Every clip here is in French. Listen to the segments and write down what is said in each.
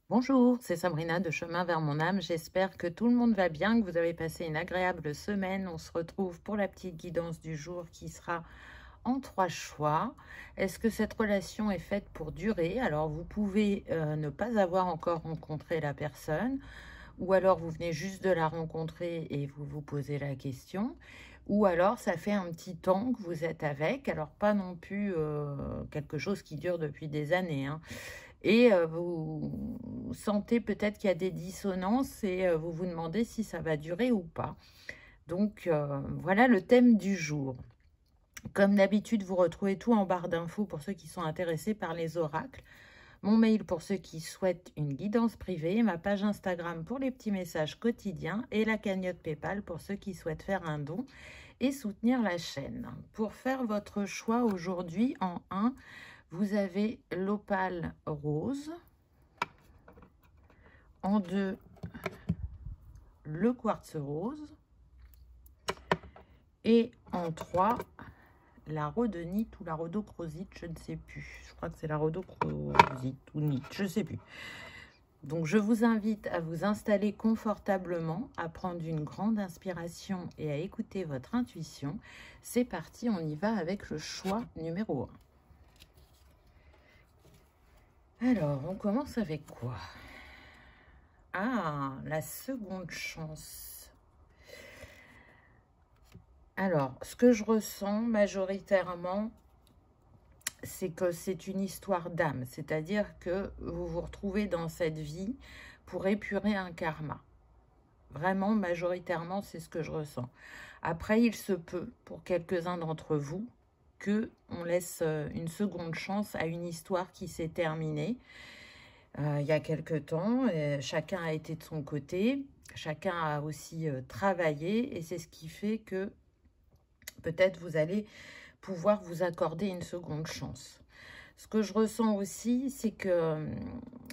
Bonjour, c'est Sabrina de Chemin vers mon âme. J'espère que tout le monde va bien, que vous avez passé une agréable semaine. On se retrouve pour la petite guidance du jour qui sera en 3 choix. Est-ce que cette relation est faite pour durer? Alors, vous pouvez ne pas avoir encore rencontré la personne, ou alors vous venez juste de la rencontrer et vous vous posez la question, ou alors ça fait un petit temps que vous êtes avec, alors pas non plus quelque chose qui dure depuis des années, hein. Et vous sentez peut-être qu'il y a des dissonances et vous vous demandez si ça va durer ou pas. Donc, voilà le thème du jour. Comme d'habitude, vous retrouvez tout en barre d'infos pour ceux qui sont intéressés par les oracles, mon mail pour ceux qui souhaitent une guidance privée, ma page Instagram pour les petits messages quotidiens et la cagnotte PayPal pour ceux qui souhaitent faire un don et soutenir la chaîne. Pour faire votre choix aujourd'hui, en 1, vous avez l'opale rose. En 2, le quartz rose. Et en 3, la rhodonite ou la rhodochrosite, je ne sais plus. Je crois que c'est la rhodochrosite ou nite, je ne sais plus. Donc, je vous invite à vous installer confortablement, à prendre une grande inspiration et à écouter votre intuition. C'est parti, on y va avec le choix numéro 1. Alors, on commence avec quoi? Ah, la seconde chance. Alors, ce que je ressens majoritairement, c'est que c'est une histoire d'âme, c'est-à-dire que vous vous retrouvez dans cette vie pour épurer un karma. Vraiment, majoritairement, c'est ce que je ressens. Après, il se peut, pour quelques-uns d'entre vous, qu'on laisse une seconde chance à une histoire qui s'est terminée il y a quelque temps. Chacun a été de son côté, chacun a aussi travaillé, et c'est ce qui fait que peut-être vous allez pouvoir vous accorder une seconde chance. Ce que je ressens aussi, c'est que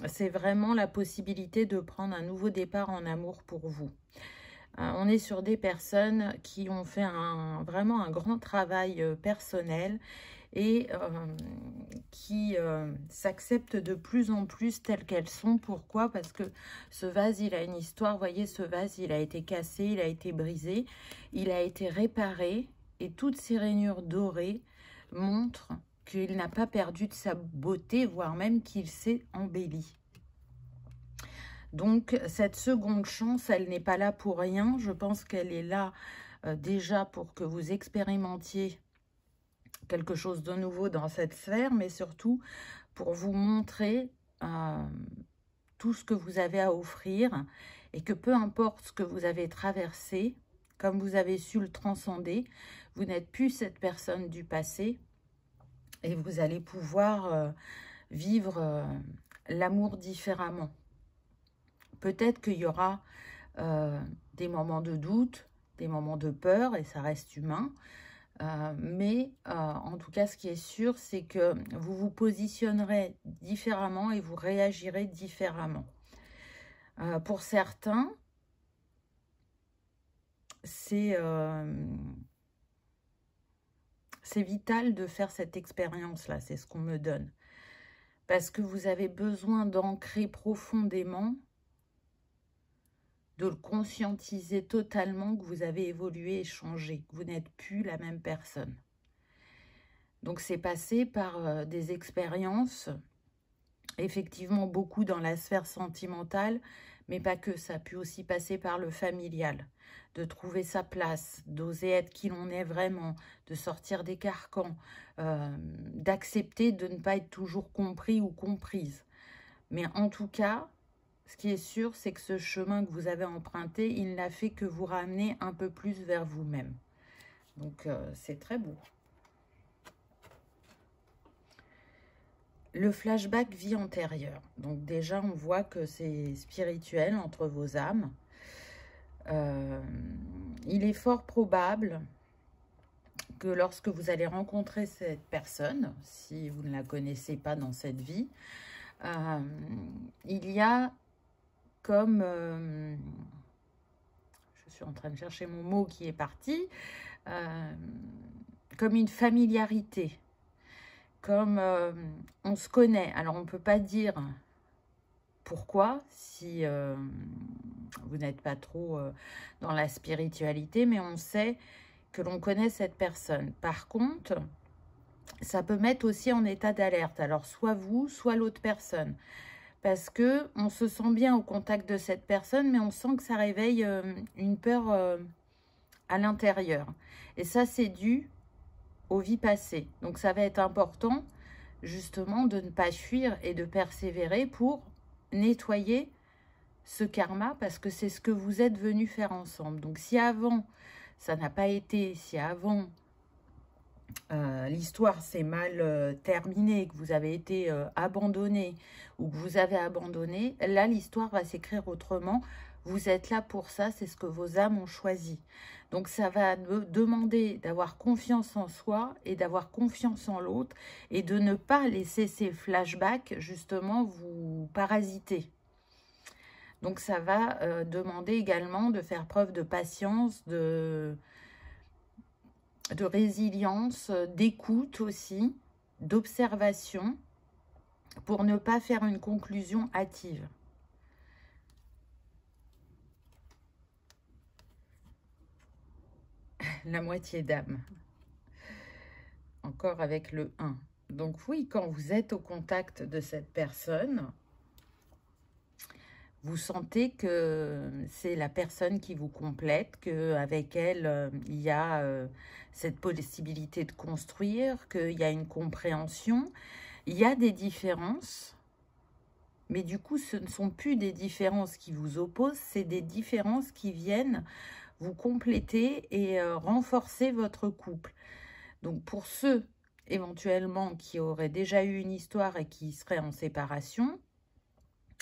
c'est vraiment la possibilité de prendre un nouveau départ en amour pour vous. On est sur des personnes qui ont fait vraiment un grand travail personnel et qui s'acceptent de plus en plus telles qu'elles sont. Pourquoi? Parce que ce vase, il a une histoire. Vous voyez, ce vase, il a été cassé, il a été brisé, il a été réparé. Et toutes ces rainures dorées montrent qu'il n'a pas perdu de sa beauté, voire même qu'il s'est embelli. Donc, cette seconde chance, elle n'est pas là pour rien. Je pense qu'elle est là déjà pour que vous expérimentiez quelque chose de nouveau dans cette sphère, mais surtout pour vous montrer tout ce que vous avez à offrir et que peu importe ce que vous avez traversé, comme vous avez su le transcender, vous n'êtes plus cette personne du passé et vous allez pouvoir vivre l'amour différemment. Peut-être qu'il y aura des moments de doute, des moments de peur, et ça reste humain. Mais en tout cas, ce qui est sûr, c'est que vous vous positionnerez différemment et vous réagirez différemment. Pour certains, c'est vital de faire cette expérience-là, c'est ce qu'on me donne. Parce que vous avez besoin d'ancrer profondément, de le conscientiser totalement que vous avez évolué et changé, que vous n'êtes plus la même personne. Donc c'est passé par des expériences, effectivement beaucoup dans la sphère sentimentale, mais pas que, ça a pu aussi passer par le familial, de trouver sa place, d'oser être qui l'on est vraiment, de sortir des carcans, d'accepter de ne pas être toujours compris ou comprise. Mais en tout cas, ce qui est sûr, c'est que ce chemin que vous avez emprunté, il n'a fait que vous ramener un peu plus vers vous-même. Donc, c'est très beau. Le flashback vie antérieure. Donc déjà, on voit que c'est spirituel entre vos âmes. Il est fort probable que lorsque vous allez rencontrer cette personne, si vous ne la connaissez pas dans cette vie, il y a comme... je suis en train de chercher mon mot qui est parti. Comme une familiarité. Comme on se connaît. Alors, on ne peut pas dire pourquoi, si vous n'êtes pas trop dans la spiritualité, mais on sait que l'on connaît cette personne. Par contre, ça peut mettre aussi en état d'alerte. Alors, soit vous, soit l'autre personne. Parce que on se sent bien au contact de cette personne, mais on sent que ça réveille une peur à l'intérieur. Et ça, c'est dû aux vies passées. Donc, ça va être important, justement, de ne pas fuir et de persévérer pour nettoyer ce karma, parce que c'est ce que vous êtes venus faire ensemble. Donc, si avant, ça n'a pas été, si avant, l'histoire s'est mal terminée, que vous avez été abandonné ou que vous avez abandonné, là, l'histoire va s'écrire autrement. Vous êtes là pour ça, c'est ce que vos âmes ont choisi. Donc, ça va demander d'avoir confiance en soi et d'avoir confiance en l'autre et de ne pas laisser ces flashbacks, justement, vous parasiter. Donc, ça va demander également de faire preuve de patience, de résilience, d'écoute aussi, d'observation, pour ne pas faire une conclusion hâtive. La moitié d'âme. Encore avec le 1. Donc oui, quand vous êtes au contact de cette personne, vous sentez que c'est la personne qui vous complète, qu'avec elle, il y a cette possibilité de construire, qu'il y a une compréhension. Il y a des différences, mais du coup, ce ne sont plus des différences qui vous opposent, c'est des différences qui viennent vous compléter et renforcer votre couple. Donc, pour ceux, éventuellement, qui auraient déjà eu une histoire et qui seraient en séparation,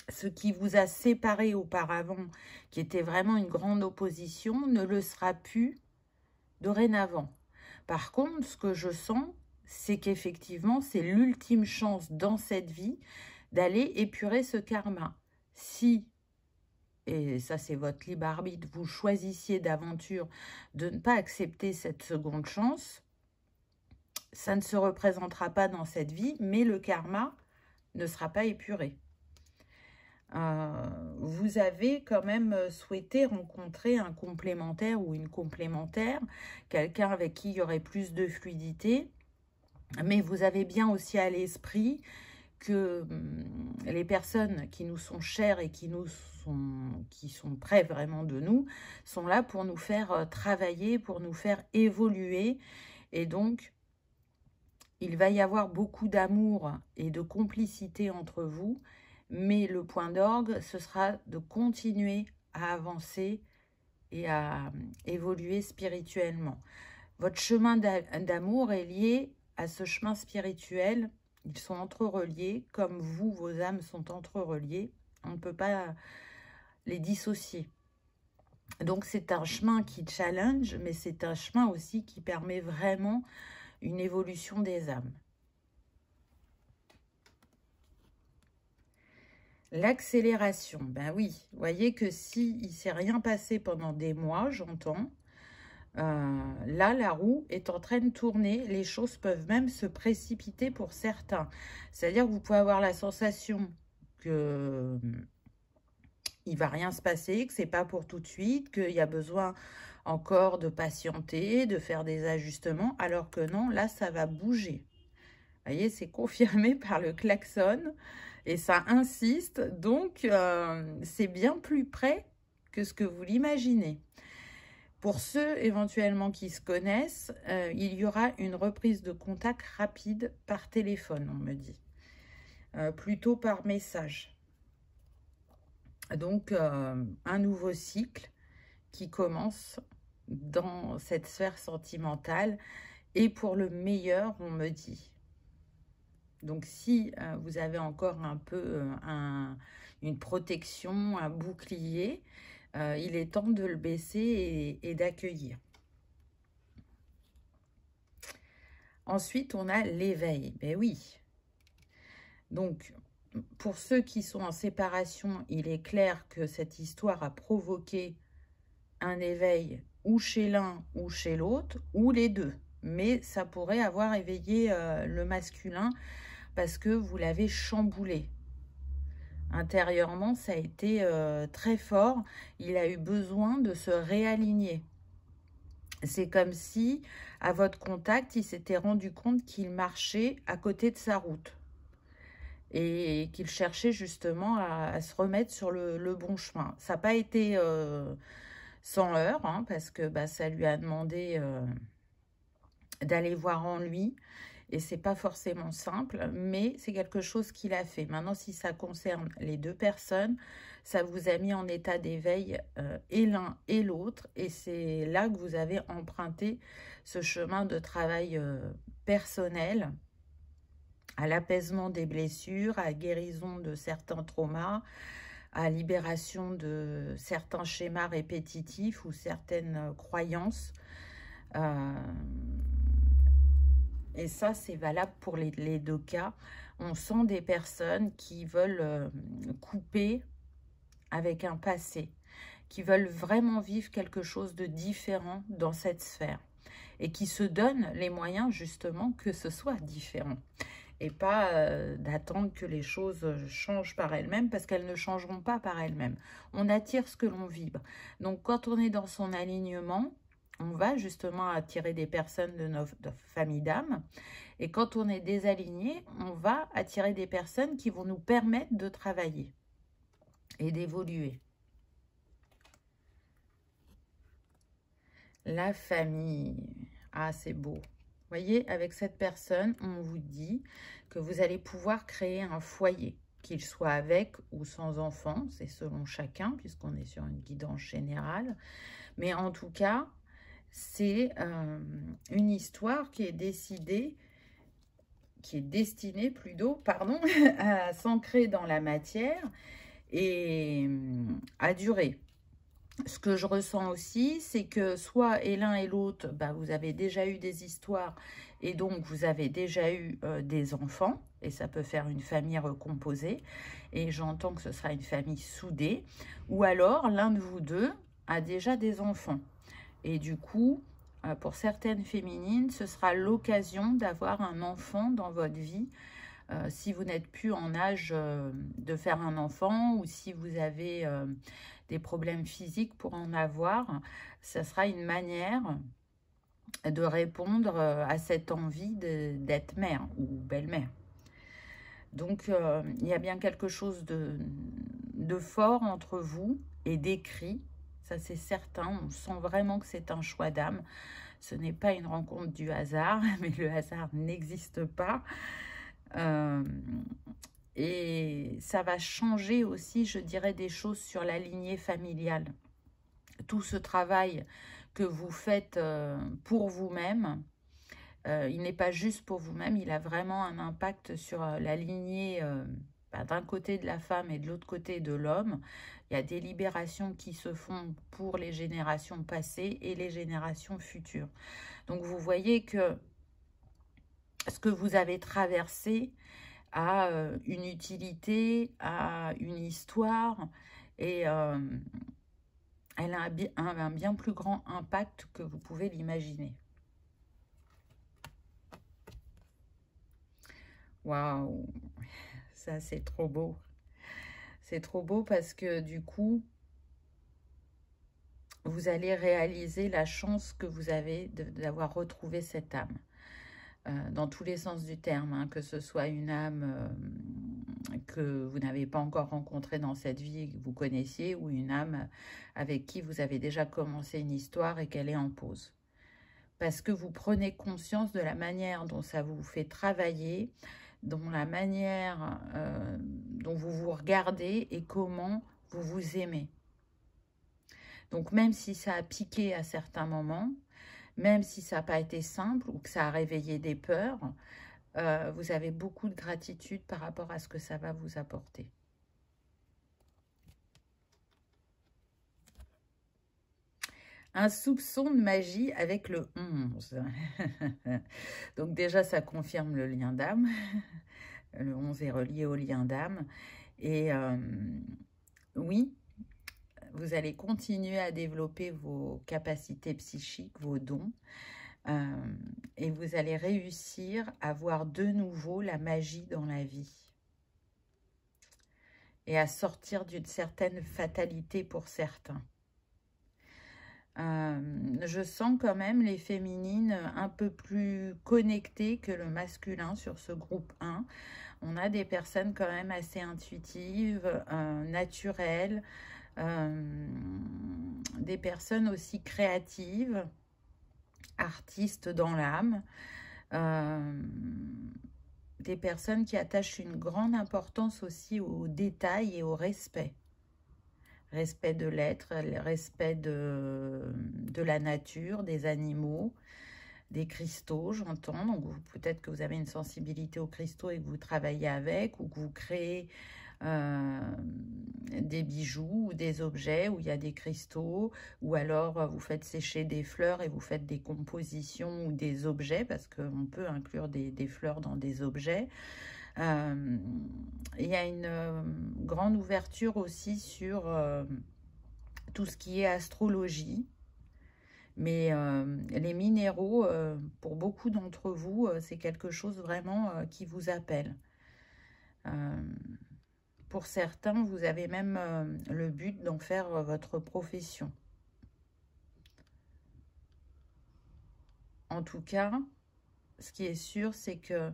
ce qui vous a séparé auparavant, qui était vraiment une grande opposition, ne le sera plus dorénavant. Par contre, ce que je sens, c'est qu'effectivement, c'est l'ultime chance dans cette vie d'aller épurer ce karma. Si, et ça c'est votre libre arbitre, vous choisissiez d'aventure de ne pas accepter cette seconde chance, ça ne se représentera pas dans cette vie, mais le karma ne sera pas épuré. Vous avez quand même souhaité rencontrer un complémentaire ou une complémentaire, quelqu'un avec qui il y aurait plus de fluidité, mais vous avez bien aussi à l'esprit que les personnes qui nous sont chères et qui sont près vraiment de nous, sont là pour nous faire travailler, pour nous faire évoluer, et donc il va y avoir beaucoup d'amour et de complicité entre vous, mais le point d'orgue, ce sera de continuer à avancer et à évoluer spirituellement. Votre chemin d'amour est lié à ce chemin spirituel. Ils sont entrereliés, comme vous, vos âmes sont entrereliées. On ne peut pas les dissocier. Donc, c'est un chemin qui challenge, mais c'est un chemin aussi qui permet vraiment une évolution des âmes. L'accélération, ben oui, vous voyez que si il ne s'est rien passé pendant des mois, j'entends, là, la roue est en train de tourner, les choses peuvent même se précipiter pour certains. C'est-à-dire que vous pouvez avoir la sensation que il ne va rien se passer, que ce n'est pas pour tout de suite, qu'il y a besoin encore de patienter, de faire des ajustements, alors que non, là, ça va bouger. Vous voyez, c'est confirmé par le klaxon et ça insiste, donc c'est bien plus près que ce que vous l'imaginez. Pour ceux éventuellement qui se connaissent, il y aura une reprise de contact rapide par téléphone, on me dit, plutôt par message. Donc, un nouveau cycle qui commence dans cette sphère sentimentale et pour le meilleur, on me dit. Donc, si vous avez encore un peu une protection, un bouclier, il est temps de le baisser et d'accueillir. Ensuite, on a l'éveil. Ben oui. Donc, pour ceux qui sont en séparation, il est clair que cette histoire a provoqué un éveil ou chez l'un ou chez l'autre, ou les deux. Mais ça pourrait avoir éveillé le masculin parce que vous l'avez chamboulé. Intérieurement, ça a été très fort. Il a eu besoin de se réaligner. C'est comme si, à votre contact, il s'était rendu compte qu'il marchait à côté de sa route et qu'il cherchait justement à se remettre sur le bon chemin. Ça n'a pas été sans heurts, hein, parce que bah, ça lui a demandé d'aller voir en lui. Et c'est pas forcément simple, mais c'est quelque chose qu'il a fait. Maintenant, si ça concerne les deux personnes, ça vous a mis en état d'éveil et l'un et l'autre. Et c'est là que vous avez emprunté ce chemin de travail personnel à l'apaisement des blessures, à la guérison de certains traumas, à la libération de certains schémas répétitifs ou certaines croyances. Et ça, c'est valable pour les deux cas. On sent des personnes qui veulent couper avec un passé, qui veulent vraiment vivre quelque chose de différent dans cette sphère et qui se donnent les moyens justement que ce soit différent et pas d'attendre que les choses changent par elles-mêmes parce qu'elles ne changeront pas par elles-mêmes. On attire ce que l'on vibre. Donc quand on est dans son alignement, on va justement attirer des personnes de notre famille d'âme. Et quand on est désaligné, on va attirer des personnes qui vont nous permettre de travailler et d'évoluer. La famille. Ah, c'est beau. Vous voyez, avec cette personne, on vous dit que vous allez pouvoir créer un foyer, qu'il soit avec ou sans enfant, c'est selon chacun, puisqu'on est sur une guidance générale. Mais en tout cas, c'est une histoire qui est destinée plutôt, pardon, à s'ancrer dans la matière et à durer. Ce que je ressens aussi, c'est que soit et l'un et l'autre, bah, vous avez déjà eu des histoires et donc vous avez déjà eu des enfants et ça peut faire une famille recomposée et j'entends que ce sera une famille soudée ou alors l'un de vous deux a déjà des enfants et du coup, pour certaines féminines, ce sera l'occasion d'avoir un enfant dans votre vie si vous n'êtes plus en âge de faire un enfant ou si vous avez des problèmes physiques pour en avoir, ça sera une manière de répondre à cette envie d'être mère ou belle-mère. Donc, il y a bien quelque chose de fort entre vous et d'écrit, ça c'est certain, on sent vraiment que c'est un choix d'âme. Ce n'est pas une rencontre du hasard, mais le hasard n'existe pas. Et ça va changer aussi, je dirais, des choses sur la lignée familiale. Tout ce travail que vous faites pour vous-même, il n'est pas juste pour vous-même, il a vraiment un impact sur la lignée d'un côté de la femme et de l'autre côté de l'homme. Il y a des libérations qui se font pour les générations passées et les générations futures. Donc vous voyez que ce que vous avez traversé a une utilité, a une histoire et elle a un bien plus grand impact que vous pouvez l'imaginer. Waouh, ça c'est trop beau. C'est trop beau parce que du coup, vous allez réaliser la chance que vous avez d'avoir retrouvé cette âme. Dans tous les sens du terme, hein, que ce soit une âme que vous n'avez pas encore rencontrée dans cette vie et que vous connaissiez, ou une âme avec qui vous avez déjà commencé une histoire et qu'elle est en pause. Parce que vous prenez conscience de la manière dont ça vous fait travailler, dont la manière dont vous vous regardez et comment vous vous aimez. Donc même si ça a piqué à certains moments, même si ça n'a pas été simple ou que ça a réveillé des peurs, vous avez beaucoup de gratitude par rapport à ce que ça va vous apporter. Un soupçon de magie avec le 11. Donc déjà, ça confirme le lien d'âme. Le 11 est relié au lien d'âme. Et oui, vous allez continuer à développer vos capacités psychiques, vos dons. Et vous allez réussir à voir de nouveau la magie dans la vie. et à sortir d'une certaine fatalité pour certains. Je sens quand même les féminines un peu plus connectées que le masculin sur ce groupe 1. On a des personnes quand même assez intuitives, naturelles, des personnes aussi créatives, artistes dans l'âme, des personnes qui attachent une grande importance aussi aux détails et au respect. Respect de l'être, respect de la nature, des animaux, des cristaux, j'entends. Donc peut-être que vous avez une sensibilité aux cristaux et que vous travaillez avec, ou que vous créez des bijoux ou des objets où il y a des cristaux, ou alors vous faites sécher des fleurs et vous faites des compositions ou des objets, parce qu'on peut inclure des fleurs dans des objets. Il y a une grande ouverture aussi sur tout ce qui est astrologie. Mais les minéraux, pour beaucoup d'entre vous, c'est quelque chose vraiment qui vous appelle. Pour certains, vous avez même le but d'en faire votre profession. En tout cas, ce qui est sûr, c'est que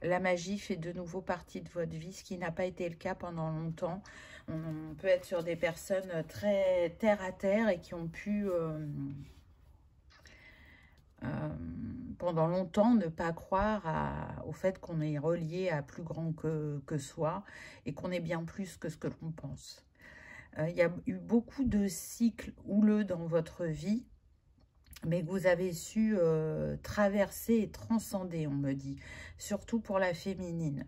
la magie fait de nouveau partie de votre vie, ce qui n'a pas été le cas pendant longtemps. On peut être sur des personnes très terre à terre et qui ont pu, pendant longtemps, ne pas croire au fait qu'on est relié à plus grand que soi et qu'on est bien plus que ce que l'on pense. Il y a eu beaucoup de cycles houleux dans votre vie, mais que vous avez su traverser et transcender, on me dit, surtout pour la féminine.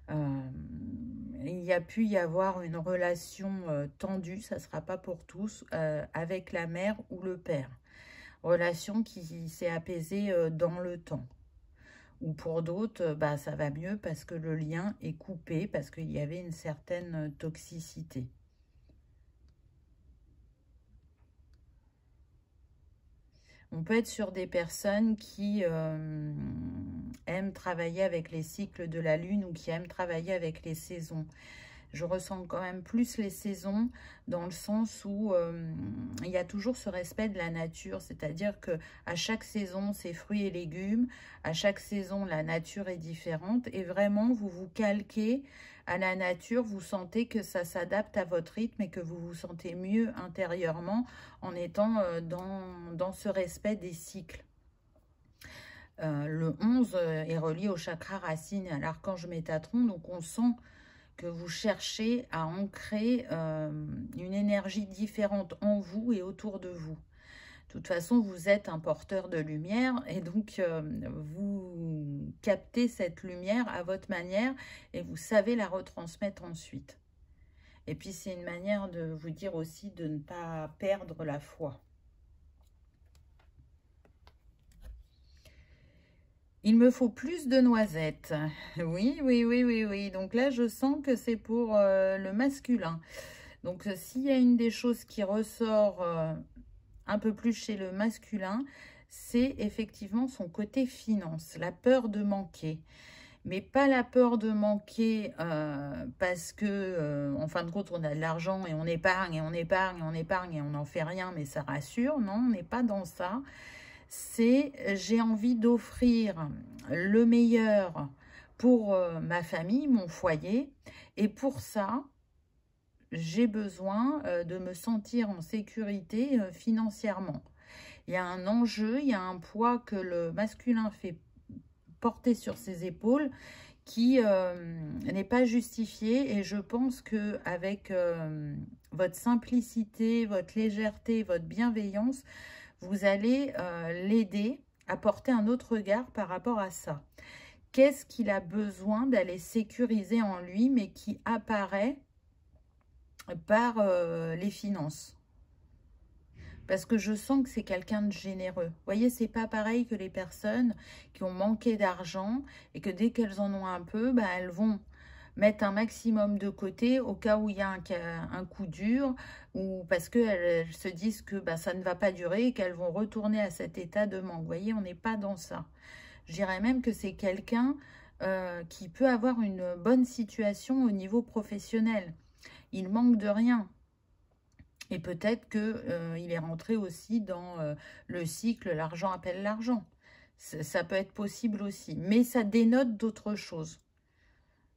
Il y a pu y avoir une relation tendue, ça ne sera pas pour tous, avec la mère ou le père. Relation qui s'est apaisée dans le temps. Ou pour d'autres, ça va mieux parce que le lien est coupé, parce qu'il y avait une certaine toxicité. On peut être sur des personnes qui aiment travailler avec les cycles de la lune ou qui aiment travailler avec les saisons. Je ressens quand même plus les saisons dans le sens où il y a toujours ce respect de la nature. C'est-à-dire qu'à chaque saison, c'est fruits et légumes. À chaque saison, la nature est différente. Et vraiment, vous vous calquez à la nature. Vous sentez que ça s'adapte à votre rythme et que vous vous sentez mieux intérieurement en étant dans ce respect des cycles. Le 11 est relié au chakra racine et à l'archange Métatron. Donc, on sent que vous cherchez à ancrer une énergie différente en vous et autour de vous. De toute façon, vous êtes un porteur de lumière et donc vous captez cette lumière à votre manière et vous savez la retransmettre ensuite. Et puis, c'est une manière de vous dire aussi de ne pas perdre la foi. Il me faut plus de noisettes. Oui, oui, oui, oui, oui. Donc là, je sens que c'est pour le masculin. Donc, s'il y a une des choses qui ressort un peu plus chez le masculin, c'est effectivement son côté finance, la peur de manquer. Mais pas la peur de manquer parce que, en fin de compte, on a de l'argent et on épargne, et on épargne, et on épargne, et on n'en fait rien, mais ça rassure. Non, on n'est pas dans ça. C'est j'ai envie d'offrir le meilleur pour ma famille, mon foyer. Et pour ça, j'ai besoin de me sentir en sécurité financièrement. Il y a un enjeu, il y a un poids que le masculin fait porter sur ses épaules qui n'est pas justifié. Et je pense qu'avec votre simplicité, votre légèreté, votre bienveillance, vous allez l'aider à porter un autre regard par rapport à ça. Qu'est-ce qu'il a besoin d'aller sécuriser en lui, mais qui apparaît par les finances? Parce que je sens que c'est quelqu'un de généreux. Vous voyez, c'est pas pareil que les personnes qui ont manqué d'argent et que dès qu'elles en ont un peu, elles vont mettre un maximum de côté au cas où il y a un coup dur ou parce qu'elles se disent que ça ne va pas durer et qu'elles vont retourner à cet état de manque. Vous voyez, on n'est pas dans ça. Je dirais même que c'est quelqu'un qui peut avoir une bonne situation au niveau professionnel. Il manque de rien. Et peut-être qu'il est rentré aussi dans le cycle « l'argent appelle l'argent ». Ça peut être possible aussi. Mais ça dénote d'autres choses.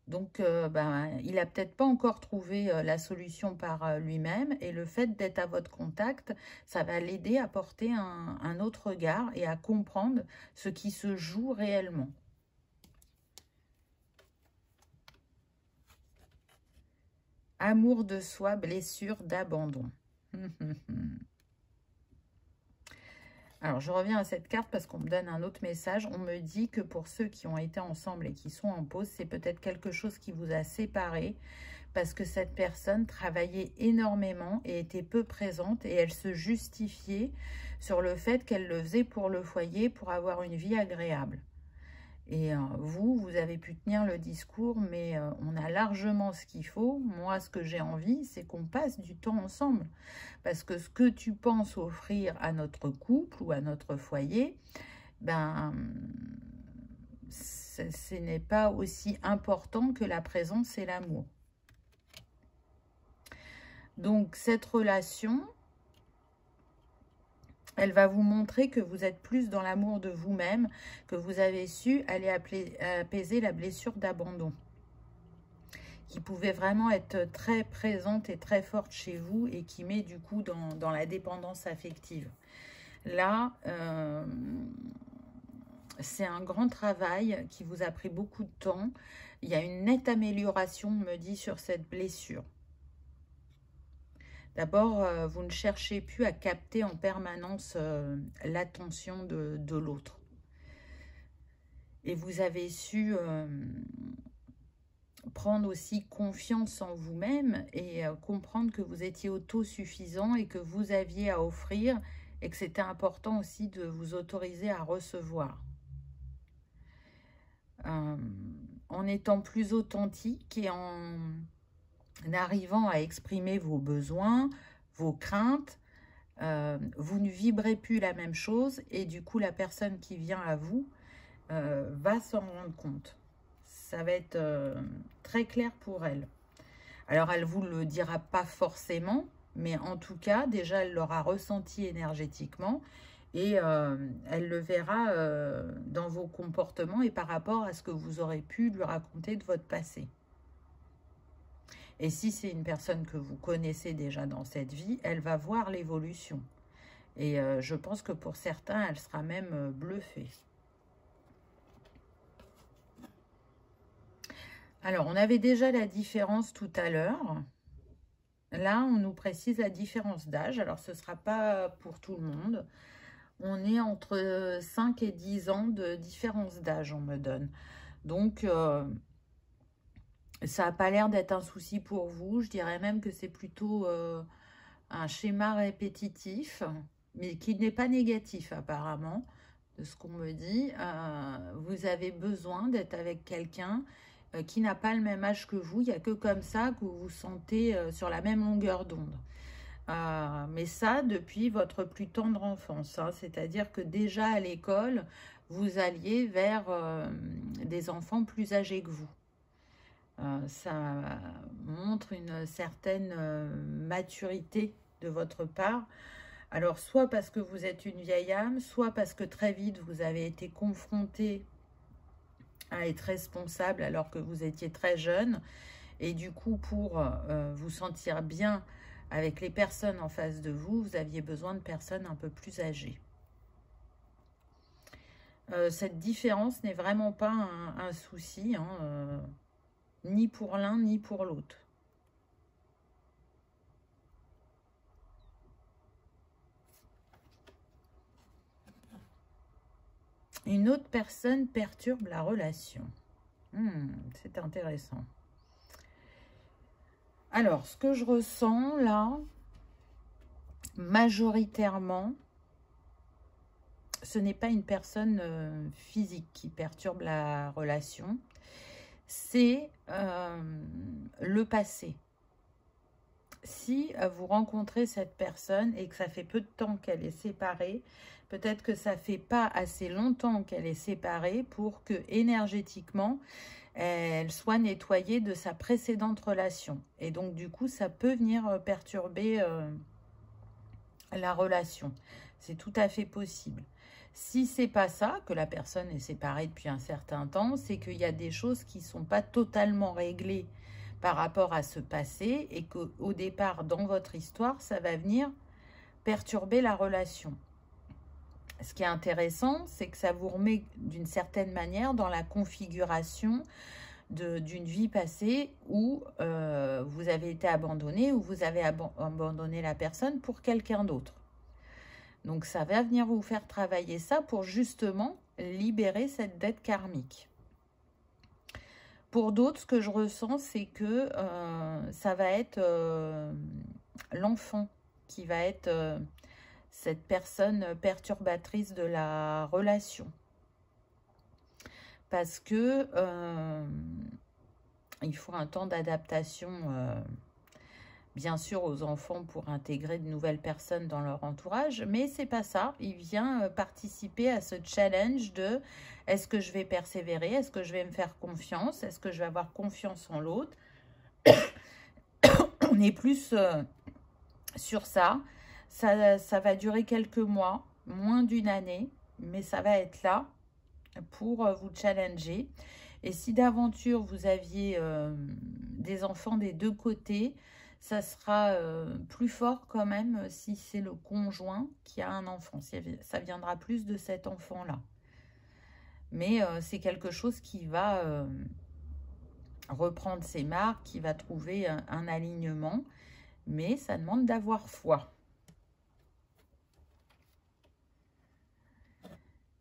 Donc, il n'a peut-être pas encore trouvé la solution par lui-même. Et le fait d'être à votre contact, ça va l'aider à porter un autre regard et à comprendre ce qui se joue réellement. Amour de soi, blessure d'abandon. Alors, je reviens à cette carte parce qu'on me donne un autre message. On me dit que pour ceux qui ont été ensemble et qui sont en pause, c'est peut-être quelque chose qui vous a séparés parce que cette personne travaillait énormément et était peu présente et elle se justifiait sur le fait qu'elle le faisait pour le foyer, pour avoir une vie agréable. Et vous avez pu tenir le discours, mais on a largement ce qu'il faut. Moi, ce que j'ai envie, c'est qu'on passe du temps ensemble. Parce que ce que tu penses offrir à notre couple ou à notre foyer, ce n'est pas aussi important que la présence et l'amour. Donc, cette relation, elle va vous montrer que vous êtes plus dans l'amour de vous-même, que vous avez su aller apaiser la blessure d'abandon, qui pouvait vraiment être très présente et très forte chez vous et qui met du coup dans la dépendance affective. Là, c'est un grand travail qui vous a pris beaucoup de temps. Il y a une nette amélioration, on me dit, sur cette blessure. D'abord, vous ne cherchez plus à capter en permanence l'attention de l'autre. Et vous avez su prendre aussi confiance en vous-même et comprendre que vous étiez autosuffisant et que vous aviez à offrir et que c'était important aussi de vous autoriser à recevoir. En étant plus authentique et en arrivant à exprimer vos besoins, vos craintes, vous ne vibrez plus la même chose et du coup la personne qui vient à vous va s'en rendre compte. Ça va être très clair pour elle. Alors elle ne vous le dira pas forcément, mais en tout cas déjà elle l'aura ressenti énergétiquement et elle le verra dans vos comportements et par rapport à ce que vous aurez pu lui raconter de votre passé. Et si c'est une personne que vous connaissez déjà dans cette vie, elle va voir l'évolution. Et je pense que pour certains, elle sera même bluffée. Alors, on avait déjà la différence tout à l'heure. Là, on nous précise la différence d'âge. Alors, ce ne sera pas pour tout le monde. On est entre 5 et 10 ans de différence d'âge, on me donne. Donc, ça n'a pas l'air d'être un souci pour vous. Je dirais même que c'est plutôt un schéma répétitif, mais qui n'est pas négatif apparemment, de ce qu'on me dit. Vous avez besoin d'être avec quelqu'un qui n'a pas le même âge que vous. Il n'y a que comme ça que vous vous sentez sur la même longueur d'onde. Mais ça, depuis votre plus tendre enfance. Hein, c'est-à-dire que déjà à l'école, vous alliez vers des enfants plus âgés que vous. Ça montre une certaine maturité de votre part. Alors, soit parce que vous êtes une vieille âme, soit parce que très vite, vous avez été confronté à être responsable alors que vous étiez très jeune. Et du coup, pour vous sentir bien avec les personnes en face de vous, vous aviez besoin de personnes un peu plus âgées. Cette différence n'est vraiment pas un souci, hein, ni pour l'un ni pour l'autre. Une autre personne perturbe la relation. C'est intéressant. Alors, ce que je ressens là, majoritairement, ce n'est pas une personne physique qui perturbe la relation, c'est le passé. si vous rencontrez cette personne et que ça fait peu de temps qu'elle est séparée, peut-être que ça fait pas assez longtemps qu'elle est séparée pour que énergétiquement, elle soit nettoyée de sa précédente relation. Et donc, du coup, ça peut venir perturber la relation. C'est tout à fait possible. Si c'est pas ça, que la personne est séparée depuis un certain temps, c'est qu'il y a des choses qui sont pas totalement réglées par rapport à ce passé et qu'au départ, dans votre histoire, ça va venir perturber la relation. Ce qui est intéressant, c'est que ça vous remet d'une certaine manière dans la configuration d'une vie passée où vous avez été abandonné, ou vous avez abandonné la personne pour quelqu'un d'autre. Donc, ça va venir vous faire travailler ça pour justement libérer cette dette karmique. Pour d'autres, ce que je ressens, c'est que ça va être l'enfant qui va être cette personne perturbatrice de la relation. Parce que il faut un temps d'adaptation, bien sûr, aux enfants pour intégrer de nouvelles personnes dans leur entourage, mais c'est pas ça. Il vient participer à ce challenge de est-ce que je vais persévérer, est-ce que je vais me faire confiance, est-ce que je vais avoir confiance en l'autre. On est plus sur ça. Ça va durer quelques mois, moins d'une année, mais ça va être là pour vous challenger. Et si d'aventure vous aviez des enfants des deux côtés, ça sera plus fort quand même si c'est le conjoint qui a un enfant. Ça viendra plus de cet enfant-là. Mais c'est quelque chose qui va reprendre ses marques, qui va trouver un alignement. Mais ça demande d'avoir foi.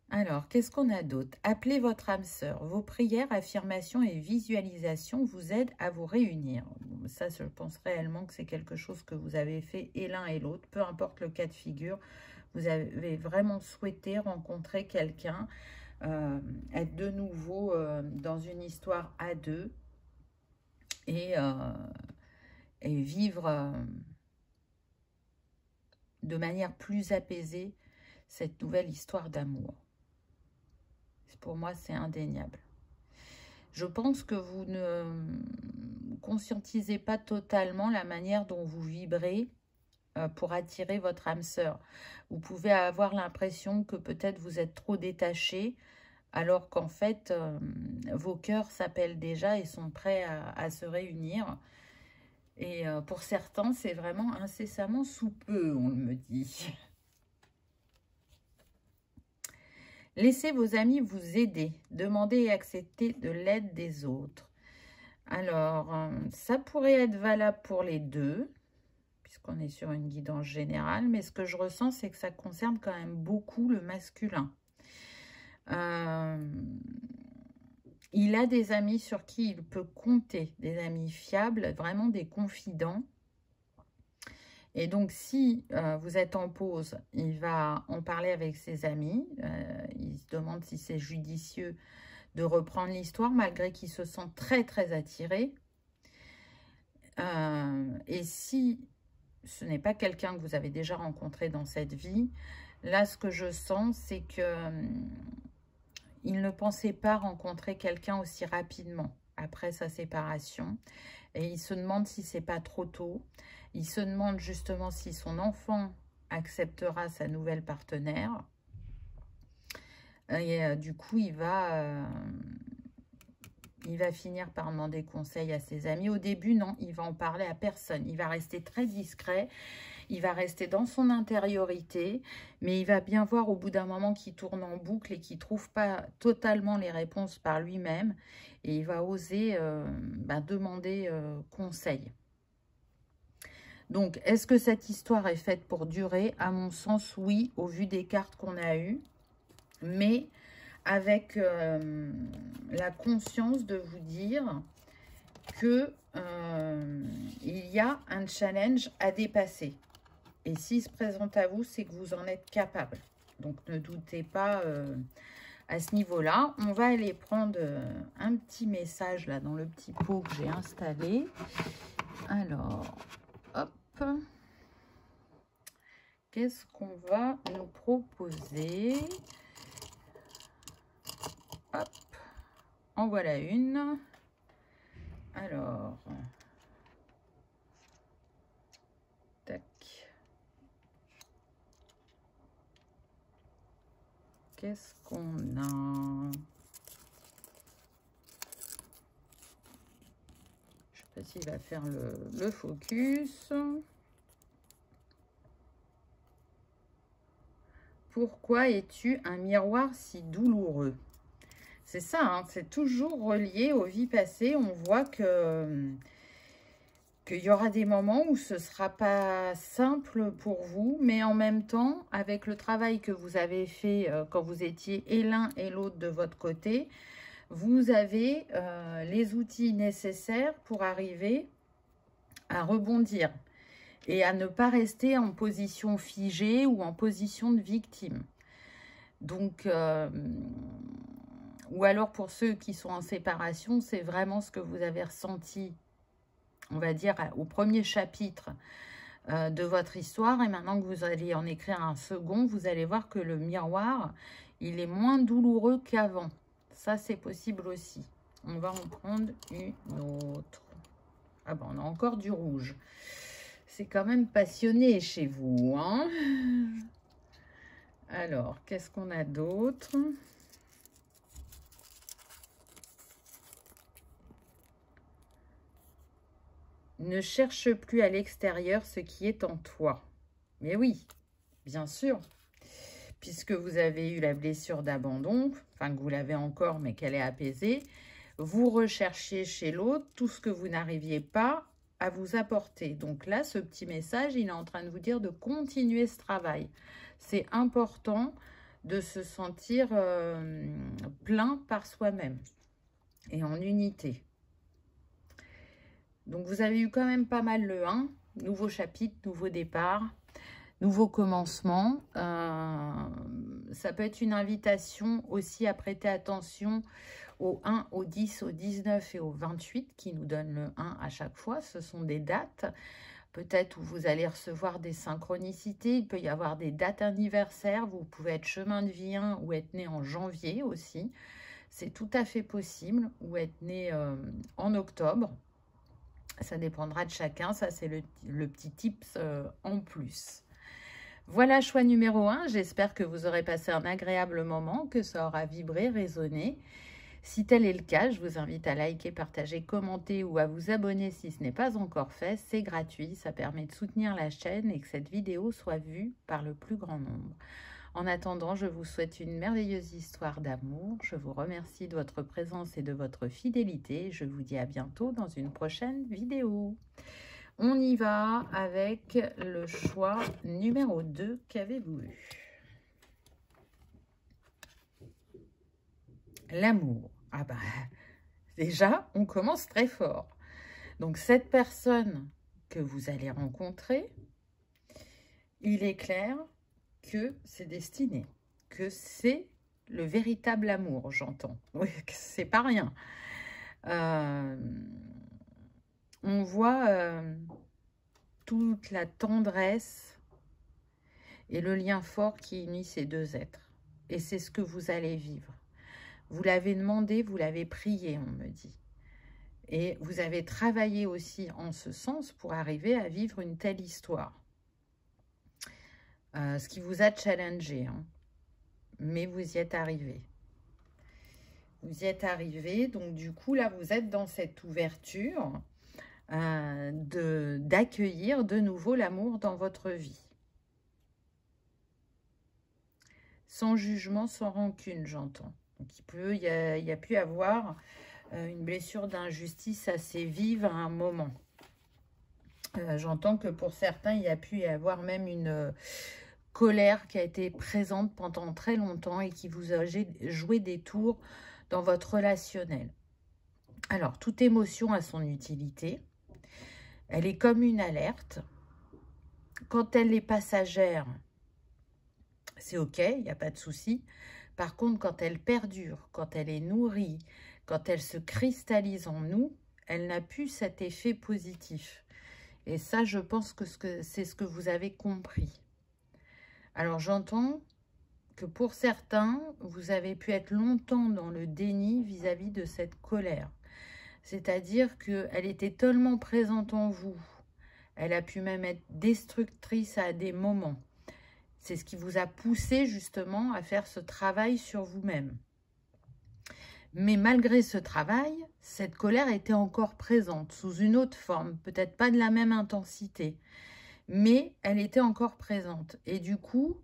Alors, qu'est-ce qu'on a d'autre? Appelez votre âme sœur. Vos prières, affirmations et visualisations vous aident à vous réunir. Bon, ça, je pense réellement que c'est quelque chose que vous avez fait et l'un et l'autre. Peu importe le cas de figure, vous avez vraiment souhaité rencontrer quelqu'un, être de nouveau dans une histoire à deux et vivre de manière plus apaisée cette nouvelle histoire d'amour. Pour moi, c'est indéniable. Je pense que vous ne conscientisez pas totalement la manière dont vous vibrez pour attirer votre âme sœur. Vous pouvez avoir l'impression que peut-être vous êtes trop détaché, alors qu'en fait, vos cœurs s'appellent déjà et sont prêts à se réunir. Et pour certains, c'est vraiment incessamment sous peu, on me dit. Laissez vos amis vous aider. Demandez et acceptez de l'aide des autres. Alors, ça pourrait être valable pour les deux, puisqu'on est sur une guidance générale. Mais ce que je ressens, c'est que ça concerne quand même beaucoup le masculin. Il a des amis sur qui il peut compter, des amis fiables, vraiment des confidents. Et donc, si vous êtes en pause, il va en parler avec ses amis. Il se demande si c'est judicieux de reprendre l'histoire, malgré qu'il se sent très, très attiré. Et si ce n'est pas quelqu'un que vous avez déjà rencontré dans cette vie, là, ce que je sens, c'est que il ne pensait pas rencontrer quelqu'un aussi rapidement après sa séparation. Et il se demande si c'est pas trop tôt. Il se demande justement si son enfant acceptera sa nouvelle partenaire. Et du coup, il va finir par demander conseil à ses amis. Au début, non, il va en parler à personne. Il va rester très discret. Il va rester dans son intériorité. Mais il va bien voir au bout d'un moment qu'il tourne en boucle et qu'il ne trouve pas totalement les réponses par lui-même. Et il va oser demander conseil. Donc, est-ce que cette histoire est faite pour durer? À mon sens, oui, au vu des cartes qu'on a eues. Mais avec la conscience de vous dire que il y a un challenge à dépasser. Et s'il se présente à vous, c'est que vous en êtes capable. Donc, ne doutez pas à ce niveau-là. On va aller prendre un petit message là dans le petit pot que j'ai installé. Alors, hop. qu'est-ce qu'on va nous proposer? Hop, en voilà une. Alors, tac. Qu'est-ce qu'on a? Je sais pas s'il va faire le focus. Pourquoi es-tu un miroir si douloureux? C'est ça, hein, c'est toujours relié aux vies passées. On voit qu'il y aura des moments où ce ne sera pas simple pour vous, mais en même temps, avec le travail que vous avez fait quand vous étiez et l'un et l'autre de votre côté, vous avez les outils nécessaires pour arriver à rebondir et à ne pas rester en position figée ou en position de victime. Donc, ou alors pour ceux qui sont en séparation, c'est vraiment ce que vous avez ressenti, on va dire, au premier chapitre de votre histoire. Et maintenant que vous allez en écrire un second, vous allez voir que le miroir, il est moins douloureux qu'avant. Ça, c'est possible aussi. On va en prendre une autre. Ah ben, on a encore du rouge. C'est quand même passionné chez vous, hein? Alors, qu'est-ce qu'on a d'autre? Ne cherche plus à l'extérieur ce qui est en toi. Mais oui, bien sûr. Puisque vous avez eu la blessure d'abandon, enfin que vous l'avez encore, mais qu'elle est apaisée, vous recherchiez chez l'autre tout ce que vous n'arriviez pas à vous apporter. Donc là, ce petit message, il est en train de vous dire de continuer ce travail. C'est important de se sentir plein par soi-même et en unité. Donc, vous avez eu quand même pas mal le 1, nouveau chapitre, nouveau départ, nouveau commencement. Ça peut être une invitation aussi à prêter attention au 1, au 10, au 19 et au 28 qui nous donnent le 1 à chaque fois. Ce sont des dates, peut-être où vous allez recevoir des synchronicités. Il peut y avoir des dates anniversaires. Vous pouvez être chemin de vie 1 ou être né en janvier aussi. C'est tout à fait possible. Ou être né en octobre. Ça dépendra de chacun, ça c'est le petit tips en plus. Voilà, choix numéro 1. J'espère que vous aurez passé un agréable moment, que ça aura vibré, résonné. Si tel est le cas, je vous invite à liker, partager, commenter ou à vous abonner si ce n'est pas encore fait. C'est gratuit, ça permet de soutenir la chaîne et que cette vidéo soit vue par le plus grand nombre. En attendant, je vous souhaite une merveilleuse histoire d'amour. Je vous remercie de votre présence et de votre fidélité. Je vous dis à bientôt dans une prochaine vidéo. On y va avec le choix numéro 2. Qu'avez-vous eu? L'amour. Ah bah, déjà, on commence très fort. Donc, cette personne que vous allez rencontrer, il est clair que c'est destiné, que c'est le véritable amour, j'entends. Oui, c'est pas rien. On voit toute la tendresse et le lien fort qui unit ces deux êtres. Et c'est ce que vous allez vivre. Vous l'avez demandé, vous l'avez prié, on me dit. Et vous avez travaillé aussi en ce sens pour arriver à vivre une telle histoire. Ce qui vous a challengé, hein. Mais vous y êtes arrivé. Vous y êtes arrivé, donc du coup, là, vous êtes dans cette ouverture d'accueillir de nouveau l'amour dans votre vie. Sans jugement, sans rancune, j'entends. Donc, il y a pu y avoir une blessure d'injustice assez vive à un moment. J'entends que pour certains, il y a pu y avoir même une colère qui a été présente pendant très longtemps et qui vous a joué des tours dans votre relationnel. Alors, toute émotion a son utilité. Elle est comme une alerte. Quand elle est passagère, c'est OK, il n'y a pas de souci. Par contre, quand elle perdure, quand elle est nourrie, quand elle se cristallise en nous, elle n'a plus cet effet positif. Et ça, je pense que c'est ce que vous avez compris. Alors j'entends que pour certains, vous avez pu être longtemps dans le déni vis-à-vis de cette colère. C'est-à-dire qu'elle était tellement présente en vous, elle a pu même être destructrice à des moments. C'est ce qui vous a poussé justement à faire ce travail sur vous-même. Mais malgré ce travail, cette colère était encore présente, sous une autre forme, peut-être pas de la même intensité, mais elle était encore présente. Et du coup,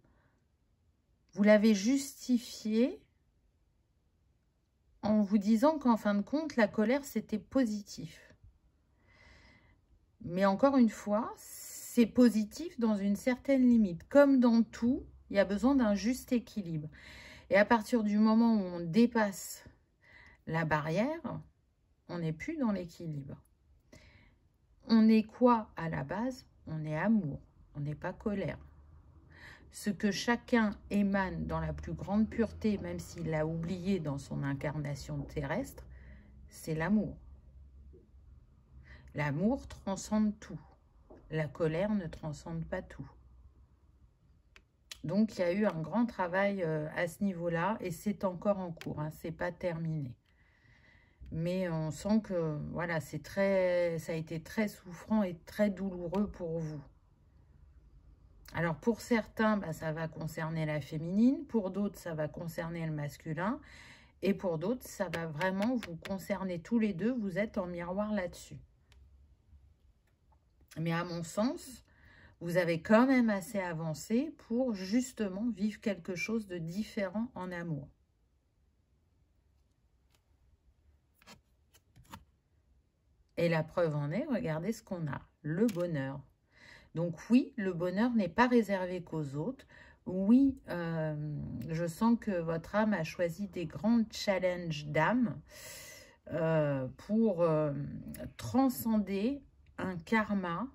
vous l'avez justifiée en vous disant qu'en fin de compte, la colère, c'était positif. Mais encore une fois, c'est positif dans une certaine limite. Comme dans tout, il y a besoin d'un juste équilibre. Et à partir du moment où on dépasse la barrière, on n'est plus dans l'équilibre. On est quoi à la base? On est amour, on n'est pas colère. Ce que chacun émane dans la plus grande pureté, même s'il l'a oublié dans son incarnation terrestre, c'est l'amour. L'amour transcende tout. La colère ne transcende pas tout. Donc, il y a eu un grand travail à ce niveau-là et c'est encore en cours, hein, c'est pas terminé. Mais on sent que voilà, ça a été très souffrant et très douloureux pour vous. Alors, pour certains, ça va concerner la féminine. Pour d'autres, ça va concerner le masculin. Et pour d'autres, ça va vraiment vous concerner tous les deux. Vous êtes en miroir là-dessus. Mais à mon sens, vous avez quand même assez avancé pour justement vivre quelque chose de différent en amour. Et la preuve en est, regardez ce qu'on a, le bonheur. Donc oui, le bonheur n'est pas réservé qu'aux autres. Oui, je sens que votre âme a choisi des grands challenges d'âme pour transcender un karma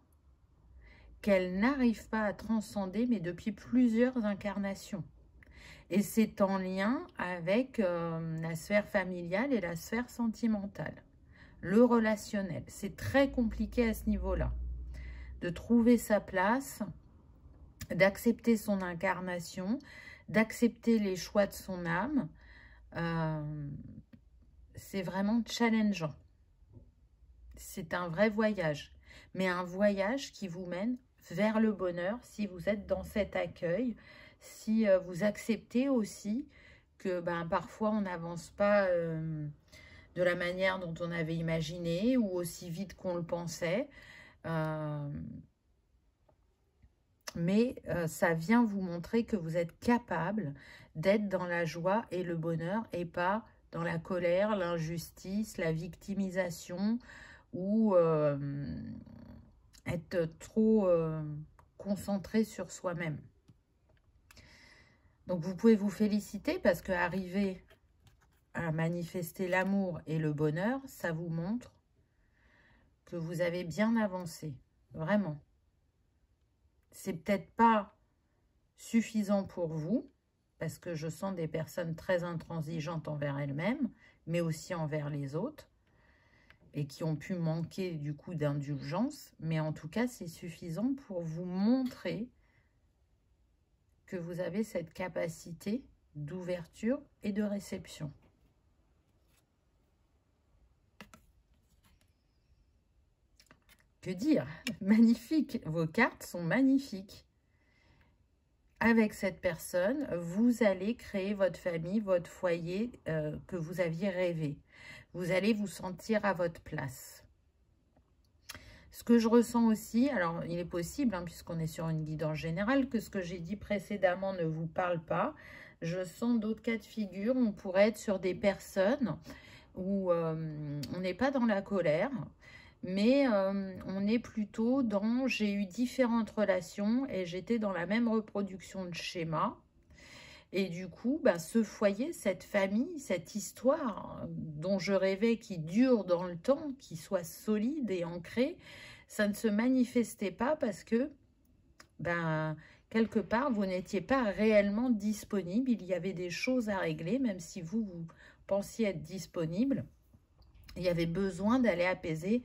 qu'elle n'arrive pas à transcender, mais depuis plusieurs incarnations. Et c'est en lien avec la sphère familiale et la sphère sentimentale. Le relationnel, c'est très compliqué à ce niveau-là. De trouver sa place, d'accepter son incarnation, d'accepter les choix de son âme, c'est vraiment challengeant. C'est un vrai voyage, mais un voyage qui vous mène vers le bonheur si vous êtes dans cet accueil, si vous acceptez aussi que parfois on n'avance pas de la manière dont on avait imaginé ou aussi vite qu'on le pensait. Mais ça vient vous montrer que vous êtes capable d'être dans la joie et le bonheur et pas dans la colère, l'injustice, la victimisation ou être trop concentré sur soi-même. Donc vous pouvez vous féliciter parce que arriver à manifester l'amour et le bonheur, ça vous montre que vous avez bien avancé, vraiment. C'est peut-être pas suffisant pour vous, parce que je sens des personnes très intransigeantes envers elles-mêmes, mais aussi envers les autres, et qui ont pu manquer du coup d'indulgence, mais en tout cas, c'est suffisant pour vous montrer que vous avez cette capacité d'ouverture et de réception. Que dire? Magnifique, vos cartes sont magnifiques. Avec cette personne, vous allez créer votre famille, votre foyer que vous aviez rêvé. Vous allez vous sentir à votre place. Ce que je ressens aussi, alors il est possible, hein, puisqu'on est sur une guidance générale, que ce que j'ai dit précédemment ne vous parle pas. Je sens d'autres cas de figure. On pourrait être sur des personnes où on n'est pas dans la colère, mais on est plutôt dans j'ai eu différentes relations et j'étais dans la même reproduction de schéma. Et du coup, ce foyer, cette famille, cette histoire dont je rêvais qui dure dans le temps, qui soit solide et ancrée, ça ne se manifestait pas parce que, quelque part, vous n'étiez pas réellement disponible. Il y avait des choses à régler, même si vous pensiez être disponible. Il y avait besoin d'aller apaiser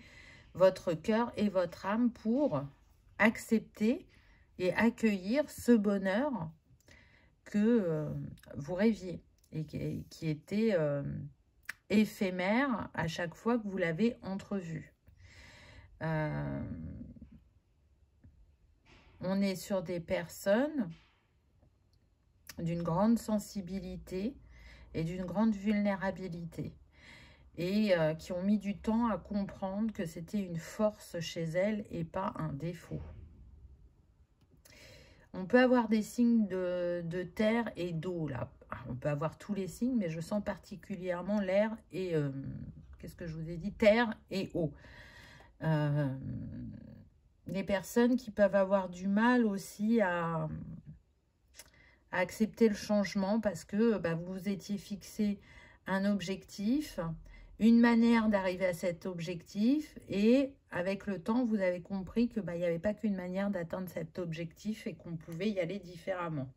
votre cœur et votre âme pour accepter et accueillir ce bonheur que vous rêviez et qui était éphémère à chaque fois que vous l'avez entrevu. On est sur des personnes d'une grande sensibilité et d'une grande vulnérabilité et qui ont mis du temps à comprendre que c'était une force chez elles et pas un défaut. On peut avoir des signes de terre et d'eau là. On peut avoir tous les signes, mais je sens particulièrement l'air et qu'est-ce que je vous ai dit, terre et eau. Les personnes qui peuvent avoir du mal aussi à accepter le changement parce que vous vous étiez fixé un objectif, une manière d'arriver à cet objectif et avec le temps, vous avez compris que il n'y avait pas qu'une manière d'atteindre cet objectif et qu'on pouvait y aller différemment.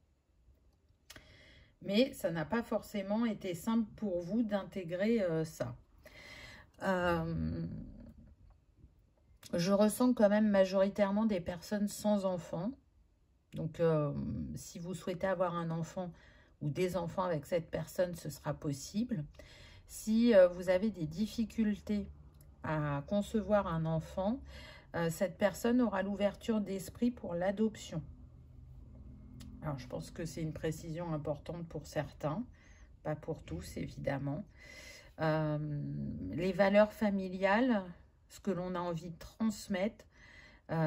Mais ça n'a pas forcément été simple pour vous d'intégrer ça. Je ressens quand même majoritairement des personnes sans enfants. Donc, si vous souhaitez avoir un enfant ou des enfants avec cette personne, ce sera possible. Si vous avez des difficultés à concevoir un enfant, cette personne aura l'ouverture d'esprit pour l'adoption. Alors, je pense que c'est une précision importante pour certains, pas pour tous, évidemment. Les valeurs familiales, ce que l'on a envie de transmettre,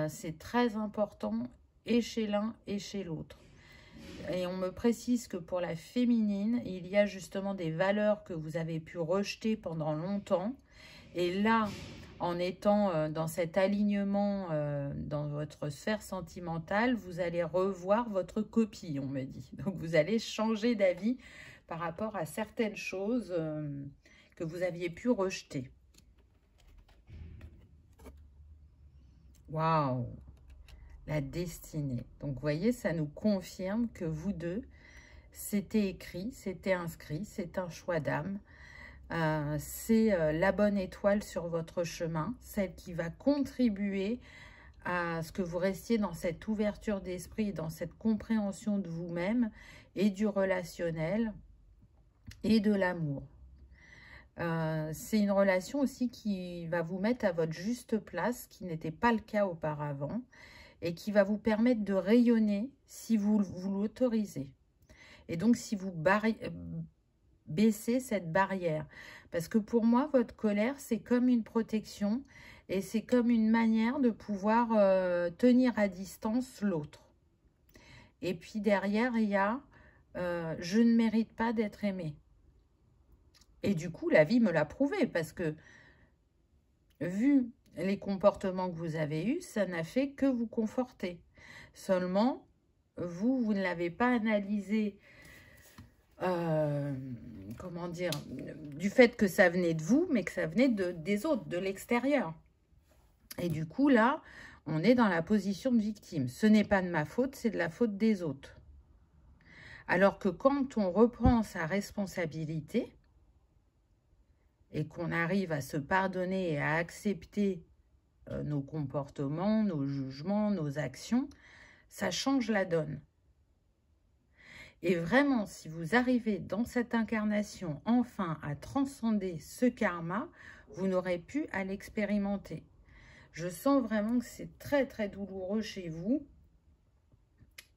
c'est très important et chez l'un et chez l'autre. Et on me précise que pour la féminine, il y a justement des valeurs que vous avez pu rejeter pendant longtemps. Et là, en étant dans cet alignement dans votre sphère sentimentale, vous allez revoir votre copie, on me dit. Donc, vous allez changer d'avis par rapport à certaines choses que vous aviez pu rejeter. Waouh! La destinée. Donc, vous voyez, ça nous confirme que vous deux, c'était écrit, c'était inscrit, c'est un choix d'âme. C'est la bonne étoile sur votre chemin, celle qui va contribuer à ce que vous restiez dans cette ouverture d'esprit, dans cette compréhension de vous-même et du relationnel et de l'amour. C'est une relation aussi qui va vous mettre à votre juste place, qui n'était pas le cas auparavant, et qui va vous permettre de rayonner si vous l'autorisez. Et donc, si vous baissez cette barrière. Parce que pour moi, votre colère, c'est comme une protection et c'est comme une manière de pouvoir tenir à distance l'autre. Et puis derrière, il y a je ne mérite pas d'être aimé. Et du coup, la vie me l'a prouvé parce que vu les comportements que vous avez eus, ça n'a fait que vous conforter. Seulement, vous ne l'avez pas analysé, comment dire, du fait que ça venait de vous, mais que ça venait des autres, de l'extérieur. Et du coup, là, on est dans la position de victime. Ce n'est pas de ma faute, c'est de la faute des autres. Alors que quand on reprend sa responsabilité et qu'on arrive à se pardonner et à accepter nos comportements, nos jugements, nos actions, ça change la donne. Et vraiment, si vous arrivez dans cette incarnation enfin à transcender ce karma, vous n'aurez pu à l'expérimenter. Je sens vraiment que c'est très très douloureux chez vous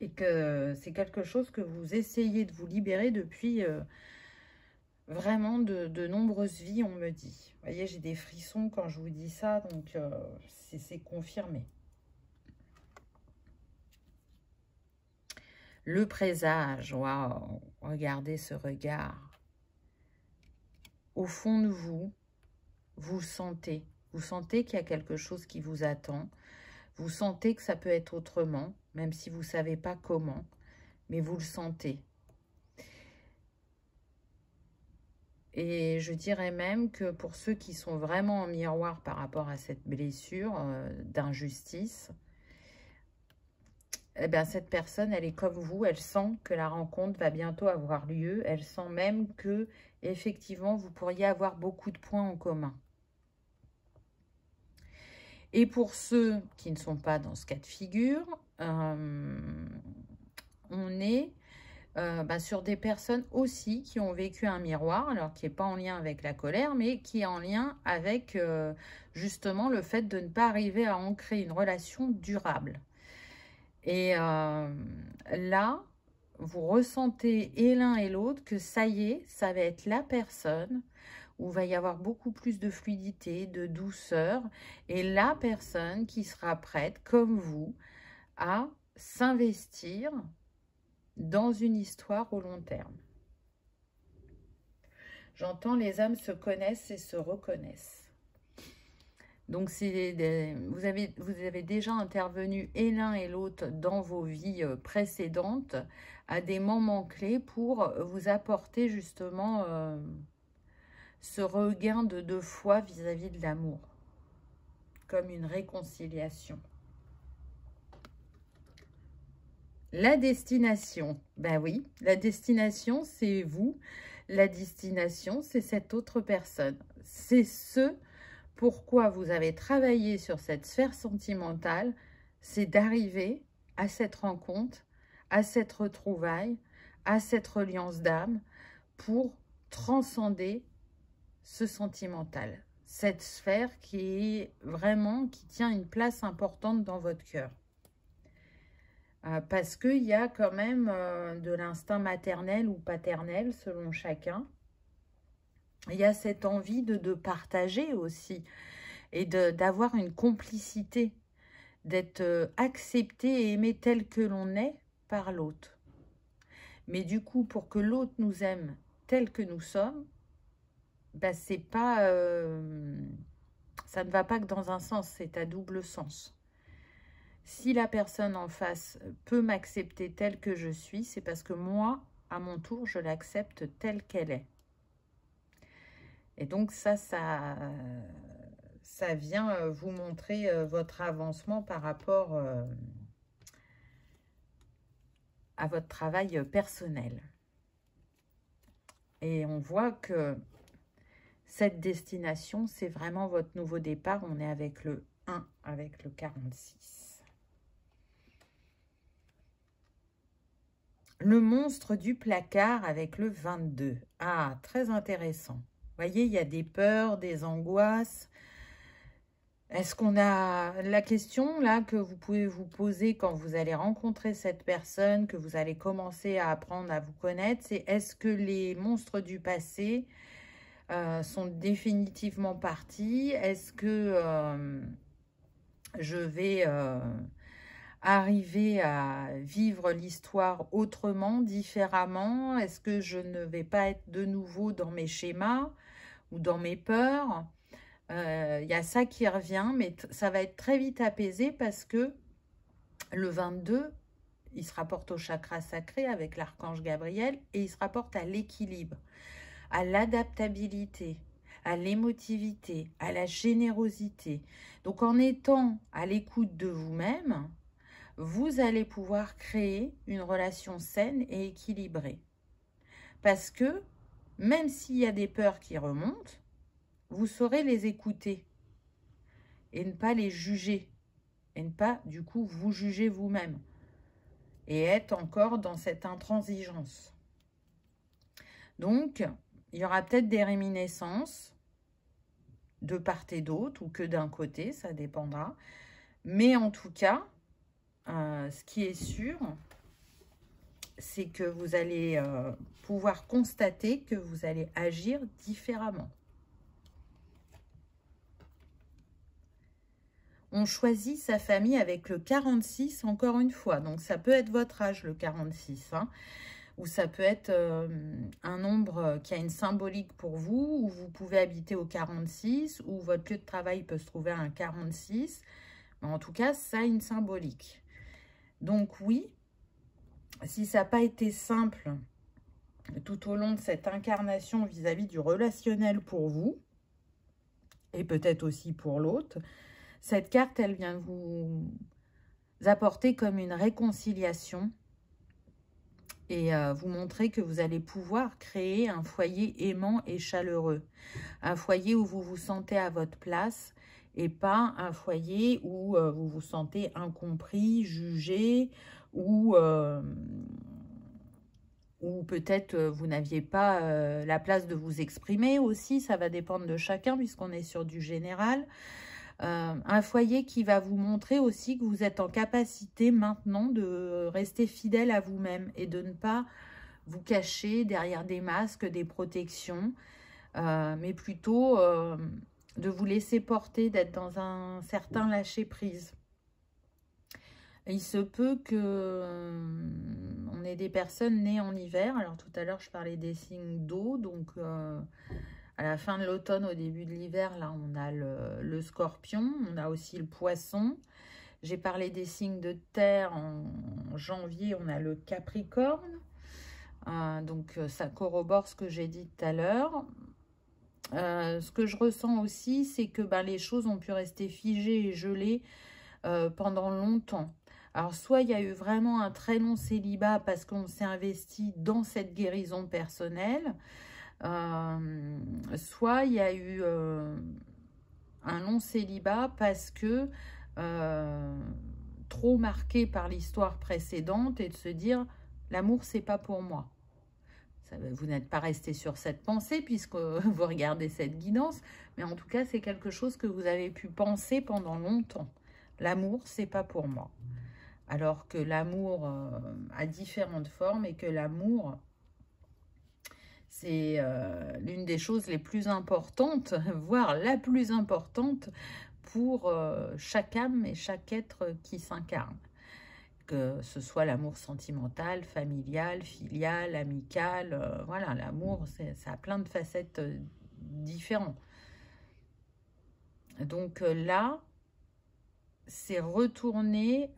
et que c'est quelque chose que vous essayez de vous libérer depuis vraiment de nombreuses vies, on me dit. Vous voyez, j'ai des frissons quand je vous dis ça, donc c'est confirmé. Le présage, waouh, regardez ce regard. Au fond de vous, vous sentez qu'il y a quelque chose qui vous attend. Vous sentez que ça peut être autrement, même si vous ne savez pas comment, mais vous le sentez. Et je dirais même que pour ceux qui sont vraiment en miroir par rapport à cette blessure d'injustice, eh bien, cette personne, elle est comme vous, elle sent que la rencontre va bientôt avoir lieu, elle sent même que, effectivement, vous pourriez avoir beaucoup de points en commun. Et pour ceux qui ne sont pas dans ce cas de figure, on est sur des personnes aussi qui ont vécu un miroir, alors qui n'est pas en lien avec la colère, mais qui est en lien avec justement le fait de ne pas arriver à ancrer une relation durable. Et là, vous ressentez et l'un et l'autre que ça y est, ça va être la personne où il va y avoir beaucoup plus de fluidité, de douceur, et la personne qui sera prête, comme vous, à s'investir dans une histoire au long terme. J'entends les âmes se connaissent et se reconnaissent. Donc, vous avez déjà intervenu et l'un et l'autre dans vos vies précédentes à des moments clés pour vous apporter justement ce regain de foi vis-à-vis de l'amour, comme une réconciliation. La destination, ben oui, la destination c'est vous, la destination c'est cette autre personne. C'est ce pourquoi vous avez travaillé sur cette sphère sentimentale, c'est d'arriver à cette rencontre, à cette retrouvaille, à cette reliance d'âme pour transcender ce sentimental, cette sphère qui tient une place importante dans votre cœur. Parce qu'il y a quand même de l'instinct maternel ou paternel selon chacun. Il y a cette envie de partager aussi et d'avoir une complicité, d'être accepté et aimé tel que l'on est par l'autre. Mais du coup, pour que l'autre nous aime tel que nous sommes, bah, c'est pas, ça ne va pas que dans un sens, c'est à double sens. Si la personne en face peut m'accepter telle que je suis, c'est parce que moi, à mon tour, je l'accepte telle qu'elle est. Et donc ça vient vous montrer votre avancement par rapport à votre travail personnel. Et on voit que cette destination, c'est vraiment votre nouveau départ. On est avec le 1, avec le 46. Le monstre du placard avec le 22. Ah, très intéressant. Vous voyez, il y a des peurs, des angoisses. Est-ce qu'on a la question là que vous pouvez vous poser quand vous allez rencontrer cette personne, que vous allez commencer à apprendre à vous connaître, c'est est-ce que les monstres du passé sont définitivement partis? Est-ce que je vais arriver à vivre l'histoire autrement, différemment? Est-ce que je ne vais pas être de nouveau dans mes schémas ou dans mes peurs? Il y a ça qui revient, mais ça va être très vite apaisé parce que le 22, il se rapporte au chakra sacré avec l'archange Gabriel et il se rapporte à l'équilibre, à l'adaptabilité, à l'émotivité, à la générosité. Donc en étant à l'écoute de vous-même, vous allez pouvoir créer une relation saine et équilibrée. Parce que même s'il y a des peurs qui remontent, vous saurez les écouter et ne pas les juger. Et ne pas, du coup, vous juger vous-même. Et être encore dans cette intransigeance. Donc, il y aura peut-être des réminiscences de part et d'autre ou que d'un côté, ça dépendra. Mais en tout cas, ce qui est sûr, c'est que vous allez pouvoir constater que vous allez agir différemment. On choisit sa famille avec le 46, encore une fois. Donc, ça peut être votre âge, le 46. Hein, ou ça peut être un nombre qui a une symbolique pour vous, ou vous pouvez habiter au 46, ou votre lieu de travail peut se trouver à un 46. Mais en tout cas, ça a une symbolique. Donc, oui, si ça n'a pas été simple tout au long de cette incarnation vis-à-vis du relationnel pour vous, et peut-être aussi pour l'autre, cette carte, elle vient vous apporter comme une réconciliation et vous montrer que vous allez pouvoir créer un foyer aimant et chaleureux. Un foyer où vous vous sentez à votre place et pas un foyer où vous vous sentez incompris, jugé ou ou peut-être vous n'aviez pas la place de vous exprimer aussi, ça va dépendre de chacun puisqu'on est sur du général. Un foyer qui va vous montrer aussi que vous êtes en capacité maintenant de rester fidèle à vous-même et de ne pas vous cacher derrière des masques, des protections, mais plutôt de vous laisser porter, d'être dans un certain lâcher-prise. Il se peut que on ait des personnes nées en hiver. Alors tout à l'heure, je parlais des signes d'eau. Donc à la fin de l'automne, au début de l'hiver, là, on a le scorpion. On a aussi le poisson. J'ai parlé des signes de terre. En janvier, on a le capricorne. Donc ça corrobore ce que j'ai dit tout à l'heure. Ce que je ressens aussi, c'est que les choses ont pu rester figées et gelées pendant longtemps. Alors, soit il y a eu vraiment un très long célibat parce qu'on s'est investi dans cette guérison personnelle, soit il y a eu un long célibat parce que trop marqué par l'histoire précédente et de se dire « l'amour, c'est pas pour moi ». Vous n'êtes pas resté sur cette pensée puisque vous regardez cette guidance, mais en tout cas, c'est quelque chose que vous avez pu penser pendant longtemps. L'amour, c'est pas pour moi. Alors que l'amour a différentes formes et que l'amour, c'est l'une des choses les plus importantes, voire la plus importante pour chaque âme et chaque être qui s'incarne. Que ce soit l'amour sentimental, familial, filial, amical, voilà, l'amour, ça a plein de facettes différentes. Donc là, c'est retourner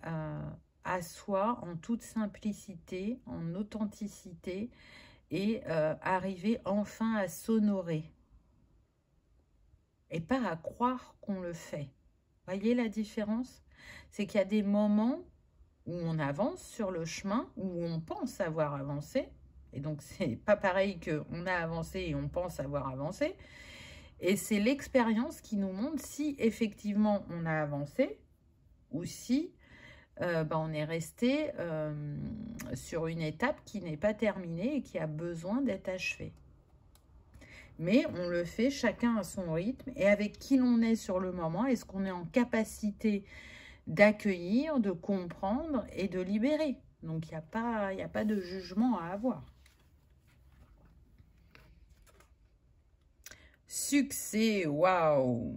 à soi en toute simplicité, en authenticité et arriver enfin à s'honorer et pas à croire qu'on le fait. Voyez la différence? C'est qu'il y a des moments où on avance sur le chemin, où on pense avoir avancé, et donc c'est pas pareil qu'on a avancé et on pense avoir avancé, et c'est l'expérience qui nous montre si effectivement on a avancé ou si on est resté sur une étape qui n'est pas terminée et qui a besoin d'être achevée. Mais on le fait chacun à son rythme et avec qui l'on est sur le moment. Est-ce qu'on est en capacité d'accueillir, de comprendre et de libérer? Donc, il n'y a pas de jugement à avoir. Succès, waouh!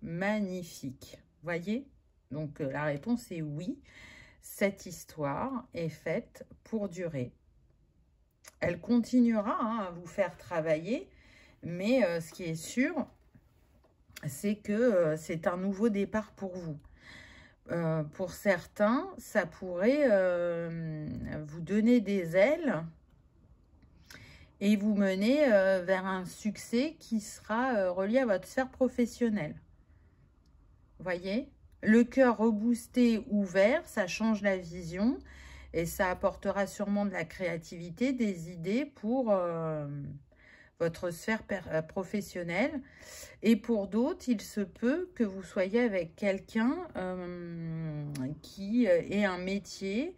Magnifique. Voyez? Donc, la réponse est oui. Cette histoire est faite pour durer. Elle continuera à vous faire travailler, mais ce qui est sûr, c'est que c'est un nouveau départ pour vous. Pour certains, ça pourrait vous donner des ailes et vous mener vers un succès qui sera relié à votre sphère professionnelle. Voyez? Le cœur reboosté, ouvert, ça change la vision et ça apportera sûrement de la créativité, des idées pour votre sphère professionnelle. Et pour d'autres, il se peut que vous soyez avec quelqu'un qui ait un métier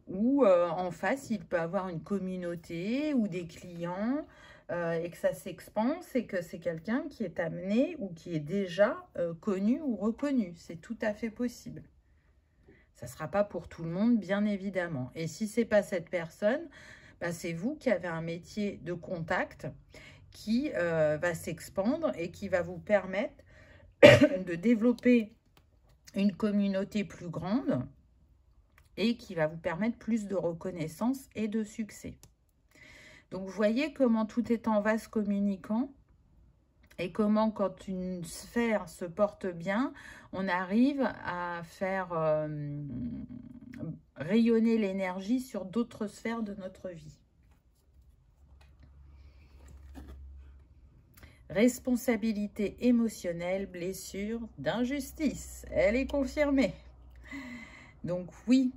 où en face, il peut avoir une communauté ou des clients et que ça s'expanse et que c'est quelqu'un qui est amené ou qui est déjà connu ou reconnu. C'est tout à fait possible. Ça ne sera pas pour tout le monde, bien évidemment. Et si ce n'est pas cette personne, c'est vous qui avez un métier de contact qui va s'expandre et qui va vous permettre de développer une communauté plus grande et qui va vous permettre plus de reconnaissance et de succès. Donc, vous voyez comment tout est en vase communicant et comment, quand une sphère se porte bien, on arrive à faire rayonner l'énergie sur d'autres sphères de notre vie. Responsabilité émotionnelle, blessure d'injustice. Elle est confirmée. Donc oui,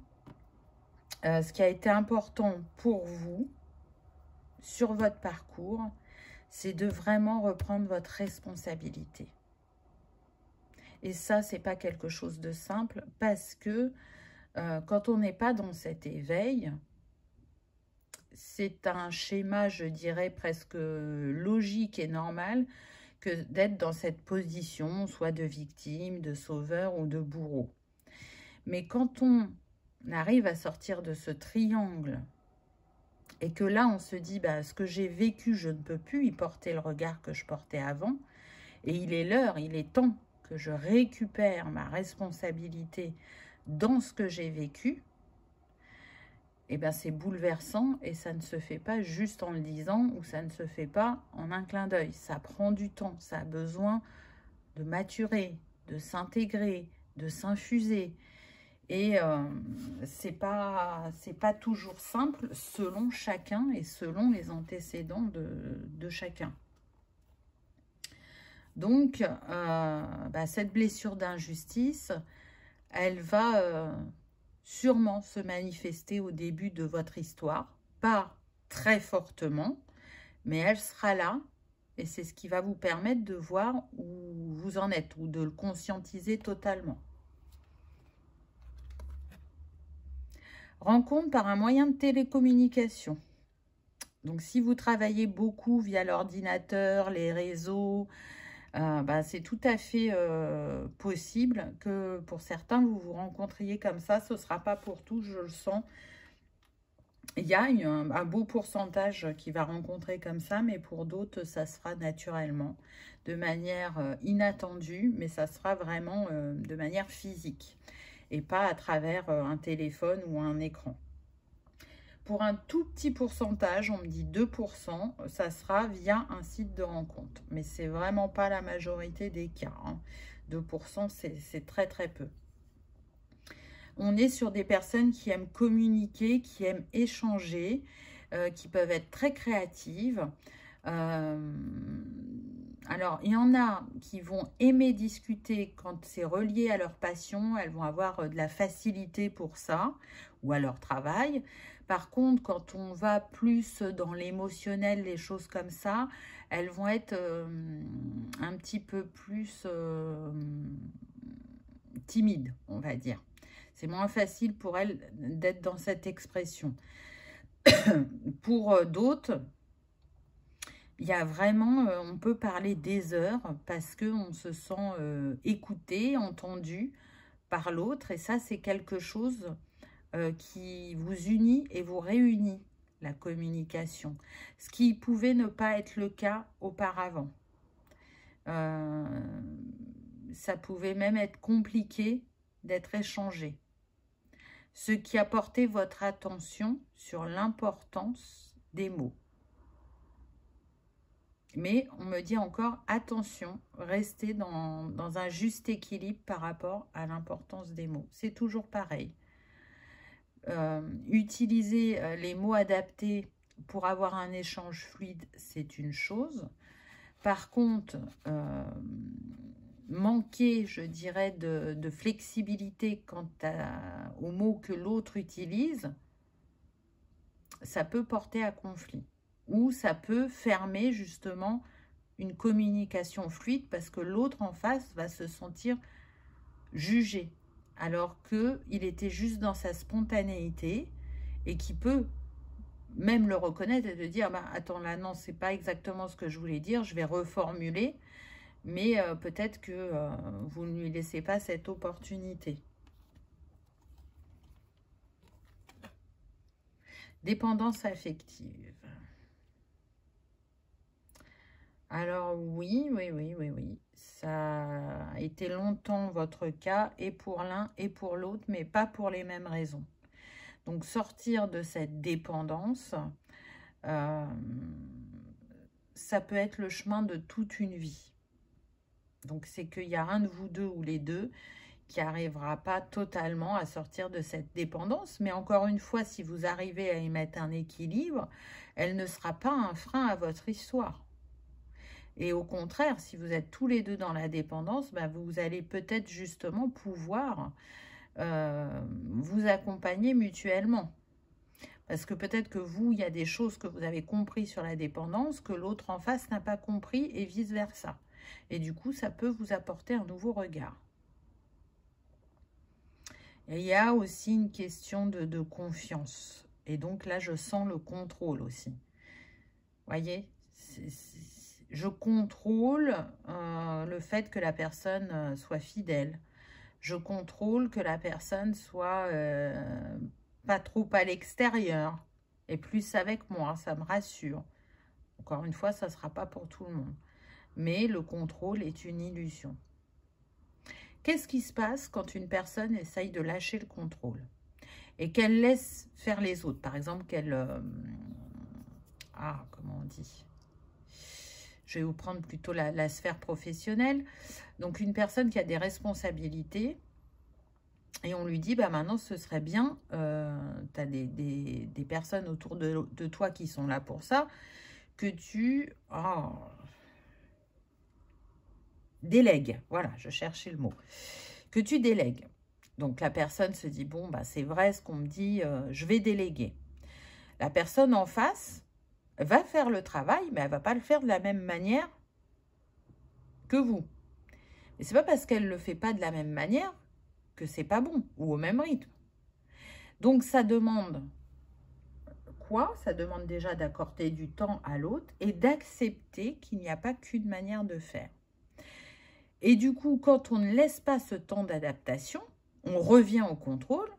ce qui a été important pour vous sur votre parcours, c'est de vraiment reprendre votre responsabilité. Et ça, c'est pas quelque chose de simple parce que quand on n'est pas dans cet éveil, c'est un schéma, je dirais, presque logique et normal que d'être dans cette position, soit de victime, de sauveur ou de bourreau. Mais quand on arrive à sortir de ce triangle et que là, on se dit, bah, ce que j'ai vécu, je ne peux plus y porter le regard que je portais avant, et il est l'heure, il est temps que je récupère ma responsabilité dans ce que j'ai vécu, et bien c'est bouleversant et ça ne se fait pas juste en le disant ou ça ne se fait pas en un clin d'œil. Ça prend du temps, ça a besoin de maturer, de s'intégrer, de s'infuser. Et c'est pas toujours simple selon chacun et selon les antécédents de chacun. Donc, cette blessure d'injustice, elle va sûrement se manifester au début de votre histoire, pas très fortement, mais elle sera là et c'est ce qui va vous permettre de voir où vous en êtes ou de le conscientiser totalement. Rencontre par un moyen de télécommunication. Donc, si vous travaillez beaucoup via l'ordinateur, les réseaux, c'est tout à fait possible que pour certains, vous vous rencontriez comme ça. Ce ne sera pas pour tous, je le sens. Il y a un beau pourcentage qui va rencontrer comme ça, mais pour d'autres, ça se fera naturellement, de manière inattendue, mais ça sera vraiment de manière physique et pas à travers un téléphone ou un écran. Pour un tout petit pourcentage, on me dit 2%, ça sera via un site de rencontre. Mais c'est vraiment pas la majorité des cas. 2%, c'est très très peu. On est sur des personnes qui aiment communiquer, qui aiment échanger, qui peuvent être très créatives. Alors, il y en a qui vont aimer discuter quand c'est relié à leur passion. Elles vont avoir de la facilité pour ça ou à leur travail. Par contre, quand on va plus dans l'émotionnel, les choses comme ça, elles vont être un petit peu plus timides, on va dire. C'est moins facile pour elles d'être dans cette expression. Pour d'autres, il y a vraiment, on peut parler des heures parce qu'on se sent écouté, entendu par l'autre. Et ça, c'est quelque chose qui vous unit et vous réunit, la communication. Ce qui pouvait ne pas être le cas auparavant. Ça pouvait même être compliqué d'être échangé. Ce qui a porté votre attention sur l'importance des mots. Mais on me dit encore, attention, restez dans un juste équilibre par rapport à l'importance des mots. C'est toujours pareil. Utiliser les mots adaptés pour avoir un échange fluide, c'est une chose. Par contre, manquer, je dirais, de flexibilité quant aux mots que l'autre utilise, ça peut porter à conflit. Ou ça peut fermer justement une communication fluide parce que l'autre en face va se sentir jugé. Alors qu'il était juste dans sa spontanéité et qui peut même le reconnaître et de dire attends là non c'est pas exactement ce que je voulais dire, je vais reformuler, mais peut-être que vous ne lui laissez pas cette opportunité. Dépendance affective. Alors oui, ça a été longtemps votre cas, et pour l'un et pour l'autre, mais pas pour les mêmes raisons. Donc sortir de cette dépendance, ça peut être le chemin de toute une vie. Donc c'est qu'il y a un de vous deux ou les deux qui n'arrivera pas totalement à sortir de cette dépendance. Mais encore une fois, si vous arrivez à y mettre un équilibre, elle ne sera pas un frein à votre histoire. Et au contraire, si vous êtes tous les deux dans la dépendance, vous allez peut-être justement pouvoir vous accompagner mutuellement. Parce que peut-être que vous, il y a des choses que vous avez compris sur la dépendance que l'autre en face n'a pas compris et vice-versa. Et du coup, ça peut vous apporter un nouveau regard. Et il y a aussi une question de confiance. Et donc là, je sens le contrôle aussi. Vous voyez, je contrôle le fait que la personne soit fidèle. Je contrôle que la personne soit pas trop à l'extérieur et plus avec moi, ça me rassure. Encore une fois, ça ne sera pas pour tout le monde. Mais le contrôle est une illusion. Qu'est-ce qui se passe quand une personne essaye de lâcher le contrôle et qu'elle laisse faire les autres? Par exemple, qu'elle... comment on dit? Je vais vous prendre plutôt la sphère professionnelle. Donc, une personne qui a des responsabilités et on lui dit, bah maintenant, ce serait bien, tu as des personnes autour de toi qui sont là pour ça, que tu délègues. Voilà, je cherchais le mot. Que tu délègues. Donc, la personne se dit, bon, bah c'est vrai ce qu'on me dit, je vais déléguer. La personne en face va faire le travail, mais elle ne va pas le faire de la même manière que vous. Et c'est pas parce qu'elle ne le fait pas de la même manière que c'est pas bon, ou au même rythme. Donc, ça demande quoi? Ça demande déjà d'accorder du temps à l'autre et d'accepter qu'il n'y a pas qu'une manière de faire. Et du coup, quand on ne laisse pas ce temps d'adaptation, on revient au contrôle,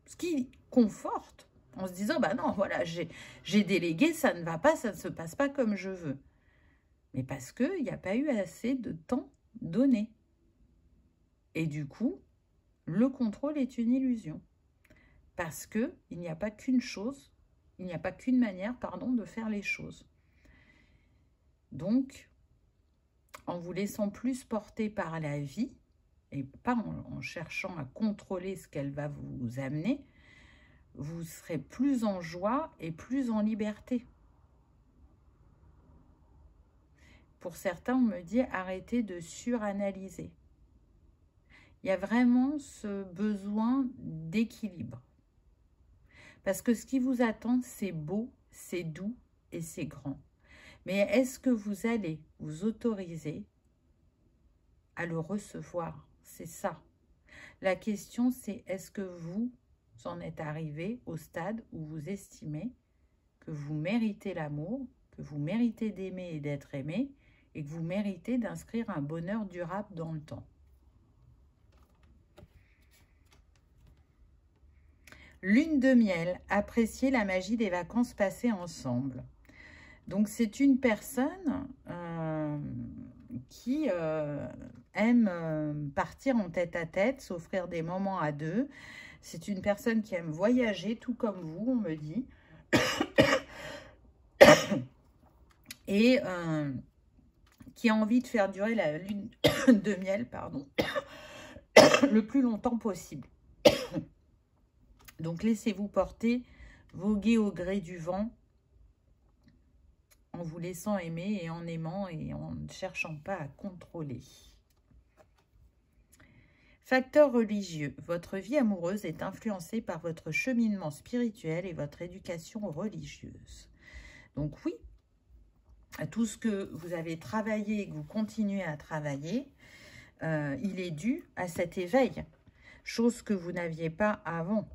ce qui conforte, en se disant, bah non, voilà, j'ai délégué, ça ne va pas, ça ne se passe pas comme je veux. Mais parce qu'il n'y a pas eu assez de temps donné. Et du coup, le contrôle est une illusion. Parce qu'il n'y a pas qu'une chose, il n'y a pas qu'une manière, pardon, de faire les choses. Donc, en vous laissant plus porter par la vie, et pas en cherchant à contrôler ce qu'elle va vous amener, vous serez plus en joie et plus en liberté. Pour certains, on me dit arrêtez de suranalyser. Il y a vraiment ce besoin d'équilibre. Parce que ce qui vous attend, c'est beau, c'est doux et c'est grand. Mais est-ce que vous allez vous autoriser à le recevoir? C'est ça. La question, c'est est-ce que vous en êtes arrivé au stade où vous estimez que vous méritez l'amour, que vous méritez d'aimer et d'être aimé, et que vous méritez d'inscrire un bonheur durable dans le temps. Lune de miel, apprécier la magie des vacances passées ensemble. Donc, c'est une personne qui aime partir en tête-à-tête, s'offrir des moments à deux. C'est une personne qui aime voyager, tout comme vous, on me dit. Et qui a envie de faire durer la lune de miel, pardon, le plus longtemps possible. Donc, laissez-vous porter, voguer au gré du vent, en vous laissant aimer et en aimant et en ne cherchant pas à contrôler. Facteur religieux. Votre vie amoureuse est influencée par votre cheminement spirituel et votre éducation religieuse. Donc oui, tout ce que vous avez travaillé et que vous continuez à travailler, il est dû à cet éveil, chose que vous n'aviez pas avant.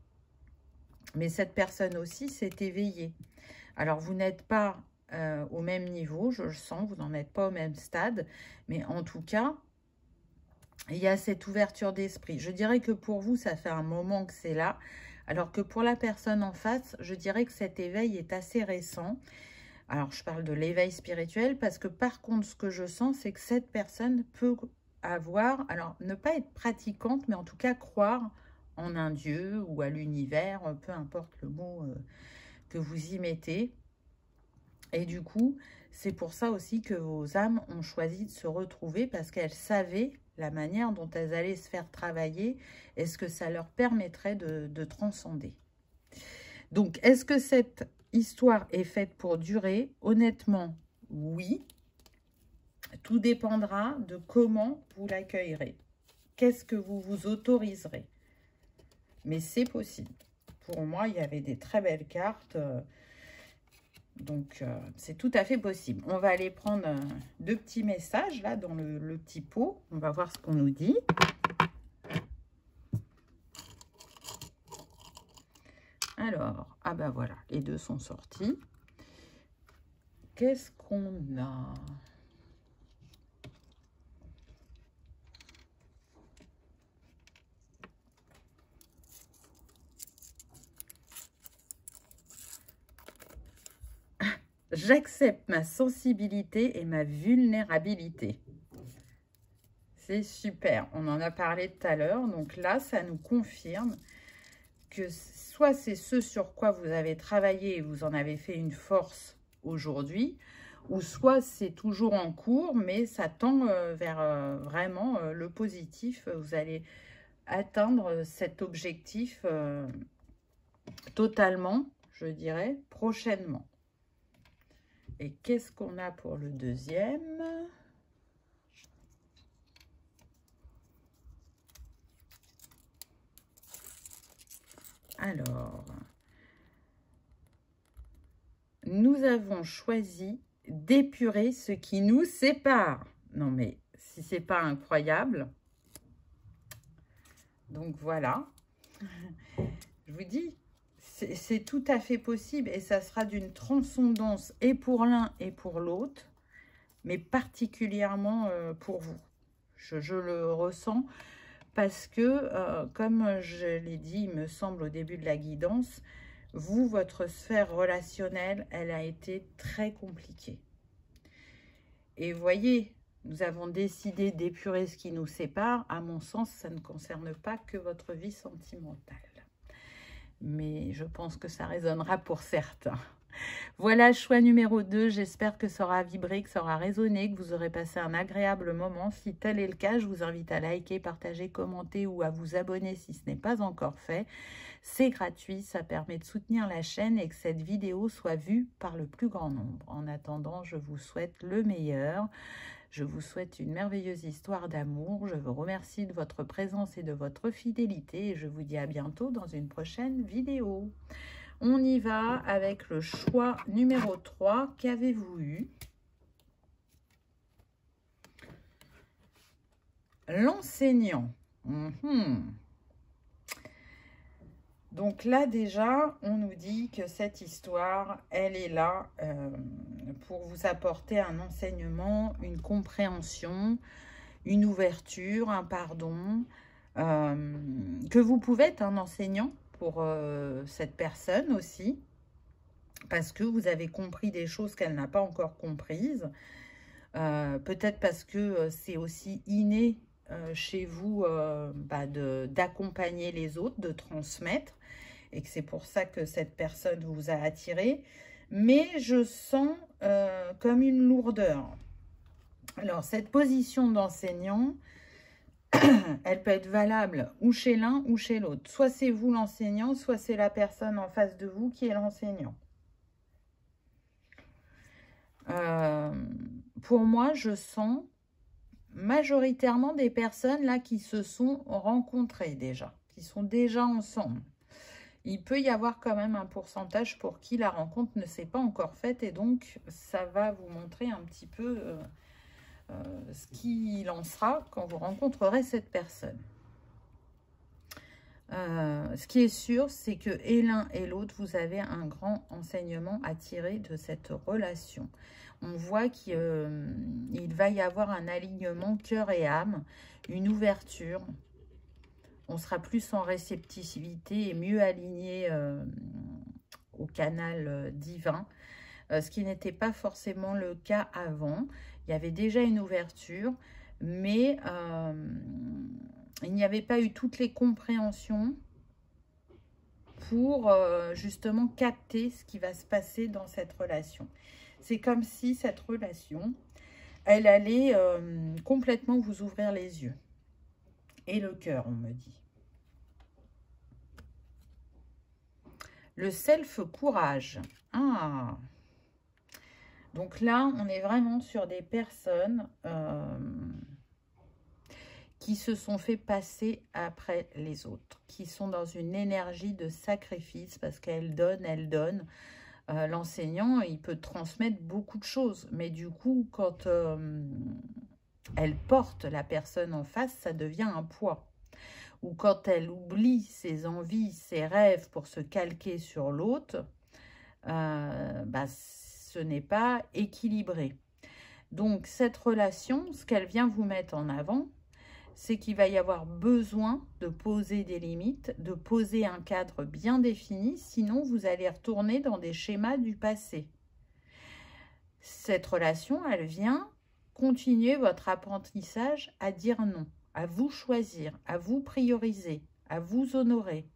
Mais cette personne aussi s'est éveillée. Alors, vous n'êtes pas au même niveau, je le sens, vous n'en êtes pas au même stade, mais en tout cas, il y a cette ouverture d'esprit. Je dirais que pour vous, ça fait un moment que c'est là, alors que pour la personne en face, je dirais que cet éveil est assez récent. Alors, je parle de l'éveil spirituel parce que par contre, ce que je sens, c'est que cette personne peut avoir, alors ne pas être pratiquante, mais en tout cas croire en un dieu ou à l'univers, peu importe le mot que vous y mettez. Et du coup, c'est pour ça aussi que vos âmes ont choisi de se retrouver parce qu'elles savaient la manière dont elles allaient se faire travailler et ce que ça leur permettrait de transcender. Donc, est-ce que cette histoire est faite pour durer? Honnêtement, oui. Tout dépendra de comment vous l'accueillerez. Qu'est-ce que vous vous autoriserez? Mais c'est possible. Pour moi, il y avait des très belles cartes. Donc, c'est tout à fait possible. On va aller prendre deux petits messages, là, dans le petit pot. On va voir ce qu'on nous dit. Alors, ah ben voilà, les deux sont sortis. Qu'est-ce qu'on a? J'accepte ma sensibilité et ma vulnérabilité. C'est super. On en a parlé tout à l'heure. Donc là, ça nous confirme que soit c'est ce sur quoi vous avez travaillé et vous en avez fait une force aujourd'hui, ou soit c'est toujours en cours, mais ça tend vers vraiment le positif. Vous allez atteindre cet objectif totalement, je dirais, prochainement. Et qu'est-ce qu'on a pour le deuxième? Alors, nous avons choisi d'épurer ce qui nous sépare. Non mais, si c'est pas incroyable. Donc voilà. Je vous dis, c'est tout à fait possible et ça sera d'une transcendance et pour l'un et pour l'autre, mais particulièrement pour vous. Je le ressens parce que, comme je l'ai dit, il me semble au début de la guidance, vous, votre sphère relationnelle, elle a été très compliquée. Et vous voyez, nous avons décidé d'épurer ce qui nous sépare. À mon sens, ça ne concerne pas que votre vie sentimentale. Mais je pense que ça résonnera pour certains. Voilà, choix numéro 2. J'espère que ça aura vibré, que ça aura résonné, que vous aurez passé un agréable moment. Si tel est le cas, je vous invite à liker, partager, commenter ou à vous abonner si ce n'est pas encore fait. C'est gratuit, ça permet de soutenir la chaîne et que cette vidéo soit vue par le plus grand nombre. En attendant, je vous souhaite le meilleur. Je vous souhaite une merveilleuse histoire d'amour. Je vous remercie de votre présence et de votre fidélité. Et je vous dis à bientôt dans une prochaine vidéo. On y va avec le choix numéro 3. Qu'avez-vous eu? L'enseignant. Donc là, déjà, on nous dit que cette histoire, elle est là pour vous apporter un enseignement, une compréhension, une ouverture, un pardon, que vous pouvez être un enseignant pour cette personne aussi, parce que vous avez compris des choses qu'elle n'a pas encore comprises, peut-être parce que c'est aussi inné chez vous d'accompagner les autres, de transmettre, et que c'est pour ça que cette personne vous a attiré. Mais je sens comme une lourdeur. Alors, cette position d'enseignant, elle peut être valable ou chez l'un ou chez l'autre. Soit c'est vous l'enseignant, soit c'est la personne en face de vous qui est l'enseignant. Pour moi, je sens majoritairement des personnes là qui se sont rencontrées déjà, qui sont déjà ensemble. Il peut y avoir quand même un pourcentage pour qui la rencontre ne s'est pas encore faite et donc ça va vous montrer un petit peu ce qu'il en sera quand vous rencontrerez cette personne. Ce qui est sûr, c'est que et l'un et l'autre, vous avez un grand enseignement à tirer de cette relation. On voit qu'il va y avoir un alignement cœur et âme, une ouverture. On sera plus en réceptivité et mieux aligné au canal divin, ce qui n'était pas forcément le cas avant. Il y avait déjà une ouverture, mais il n'y avait pas eu toutes les compréhensions pour justement capter ce qui va se passer dans cette relation. C'est comme si cette relation, elle allait complètement vous ouvrir les yeux. Et le cœur, on me dit. Le self-courage. Ah. Donc là, on est vraiment sur des personnes qui se sont fait passer après les autres, qui sont dans une énergie de sacrifice parce qu'elle donne, elle donne. L'enseignant, il peut transmettre beaucoup de choses, mais du coup, quand elle porte la personne en face, ça devient un poids. ou quand elle oublie ses envies, ses rêves pour se calquer sur l'autre, ce n'est pas équilibré. Donc, cette relation, ce qu'elle vient vous mettre en avant, c'est qu'il va y avoir besoin de poser des limites, de poser un cadre bien défini, sinon vous allez retourner dans des schémas du passé. Cette relation, elle vient continuer votre apprentissage à dire non, à vous choisir, à vous prioriser, à vous honorer.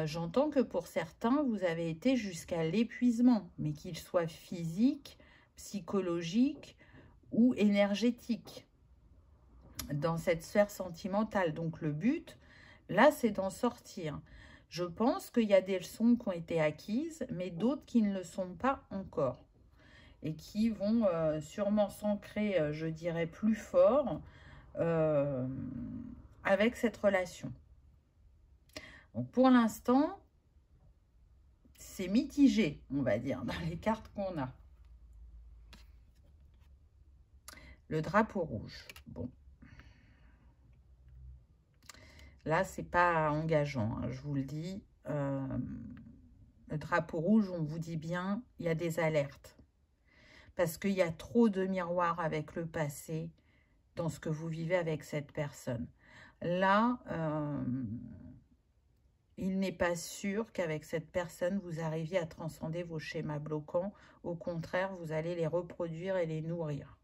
J'entends que pour certains, vous avez été jusqu'à l'épuisement, mais qu'il soit physique, psychologique ou énergétique, dans cette sphère sentimentale. Donc le but, là, c'est d'en sortir. Je pense qu'il y a des leçons qui ont été acquises, mais d'autres qui ne le sont pas encore. Et qui vont sûrement s'ancrer, je dirais, plus fort avec cette relation. Donc pour l'instant, c'est mitigé, on va dire, dans les cartes qu'on a. Le drapeau rouge. Bon. Là, c'est pas engageant, hein, je vous le dis. Le drapeau rouge, on vous dit bien, il y a des alertes. Parce qu'il y a trop de miroirs avec le passé dans ce que vous vivez avec cette personne. Là, il n'est pas sûr qu'avec cette personne, vous arriviez à transcender vos schémas bloquants. Au contraire, vous allez les reproduire et les nourrir.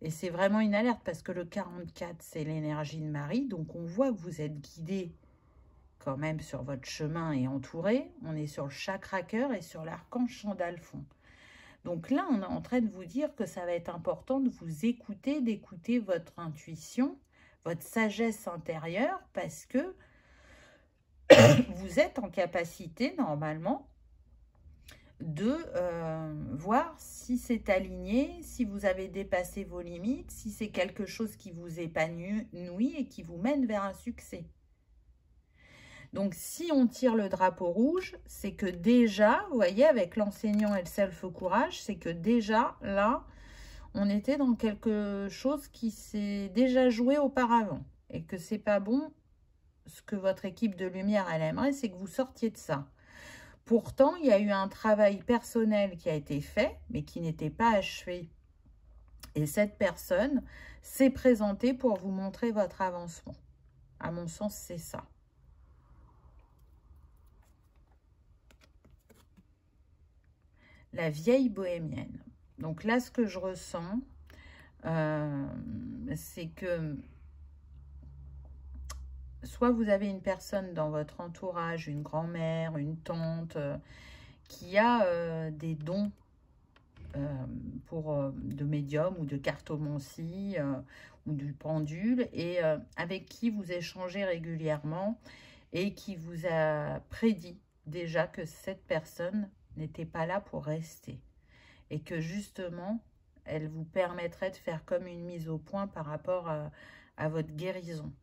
Et c'est vraiment une alerte parce que le 44, c'est l'énergie de Marie. Donc, on voit que vous êtes guidé quand même sur votre chemin et entouré. On est sur le chakra cœur et sur l'archange Chandalphon. Donc là, on est en train de vous dire que ça va être important de vous écouter, d'écouter votre intuition, votre sagesse intérieure, parce que vous êtes en capacité, normalement, de voir si c'est aligné, si vous avez dépassé vos limites, si c'est quelque chose qui vous épanouit et qui vous mène vers un succès. Donc, si on tire le drapeau rouge, c'est que déjà, vous voyez, avec l'enseignant et le self-courage, c'est que déjà, là, on était dans quelque chose qui s'est déjà joué auparavant. Et que c'est pas bon. Ce que votre équipe de lumière, elle aimerait, c'est que vous sortiez de ça. Pourtant, il y a eu un travail personnel qui a été fait, mais qui n'était pas achevé. Et cette personne s'est présentée pour vous montrer votre avancement. À mon sens, c'est ça. La vieille bohémienne. Donc là, ce que je ressens, c'est que soit vous avez une personne dans votre entourage, une grand-mère, une tante, qui a des dons de médium ou de cartomancie ou du pendule, et avec qui vous échangez régulièrement et qui vous a prédit déjà que cette personne n'était pas là pour rester et que justement, elle vous permettrait de faire comme une mise au point par rapport à votre guérison.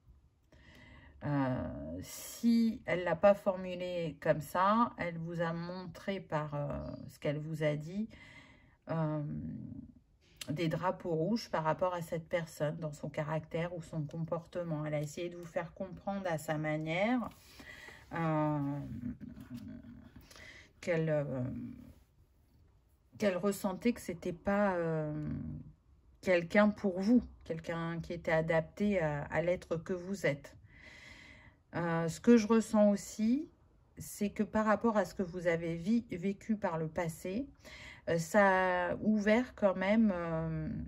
Si elle ne l'a pas formulé comme ça, elle vous a montré par ce qu'elle vous a dit des drapeaux rouges par rapport à cette personne dans son caractère ou son comportement. Elle a essayé de vous faire comprendre à sa manière qu'elle ressentait que c'était pas quelqu'un pour vous, quelqu'un qui était adapté à l'être que vous êtes. Ce que je ressens aussi, c'est que par rapport à ce que vous avez vécu par le passé, ça a ouvert quand même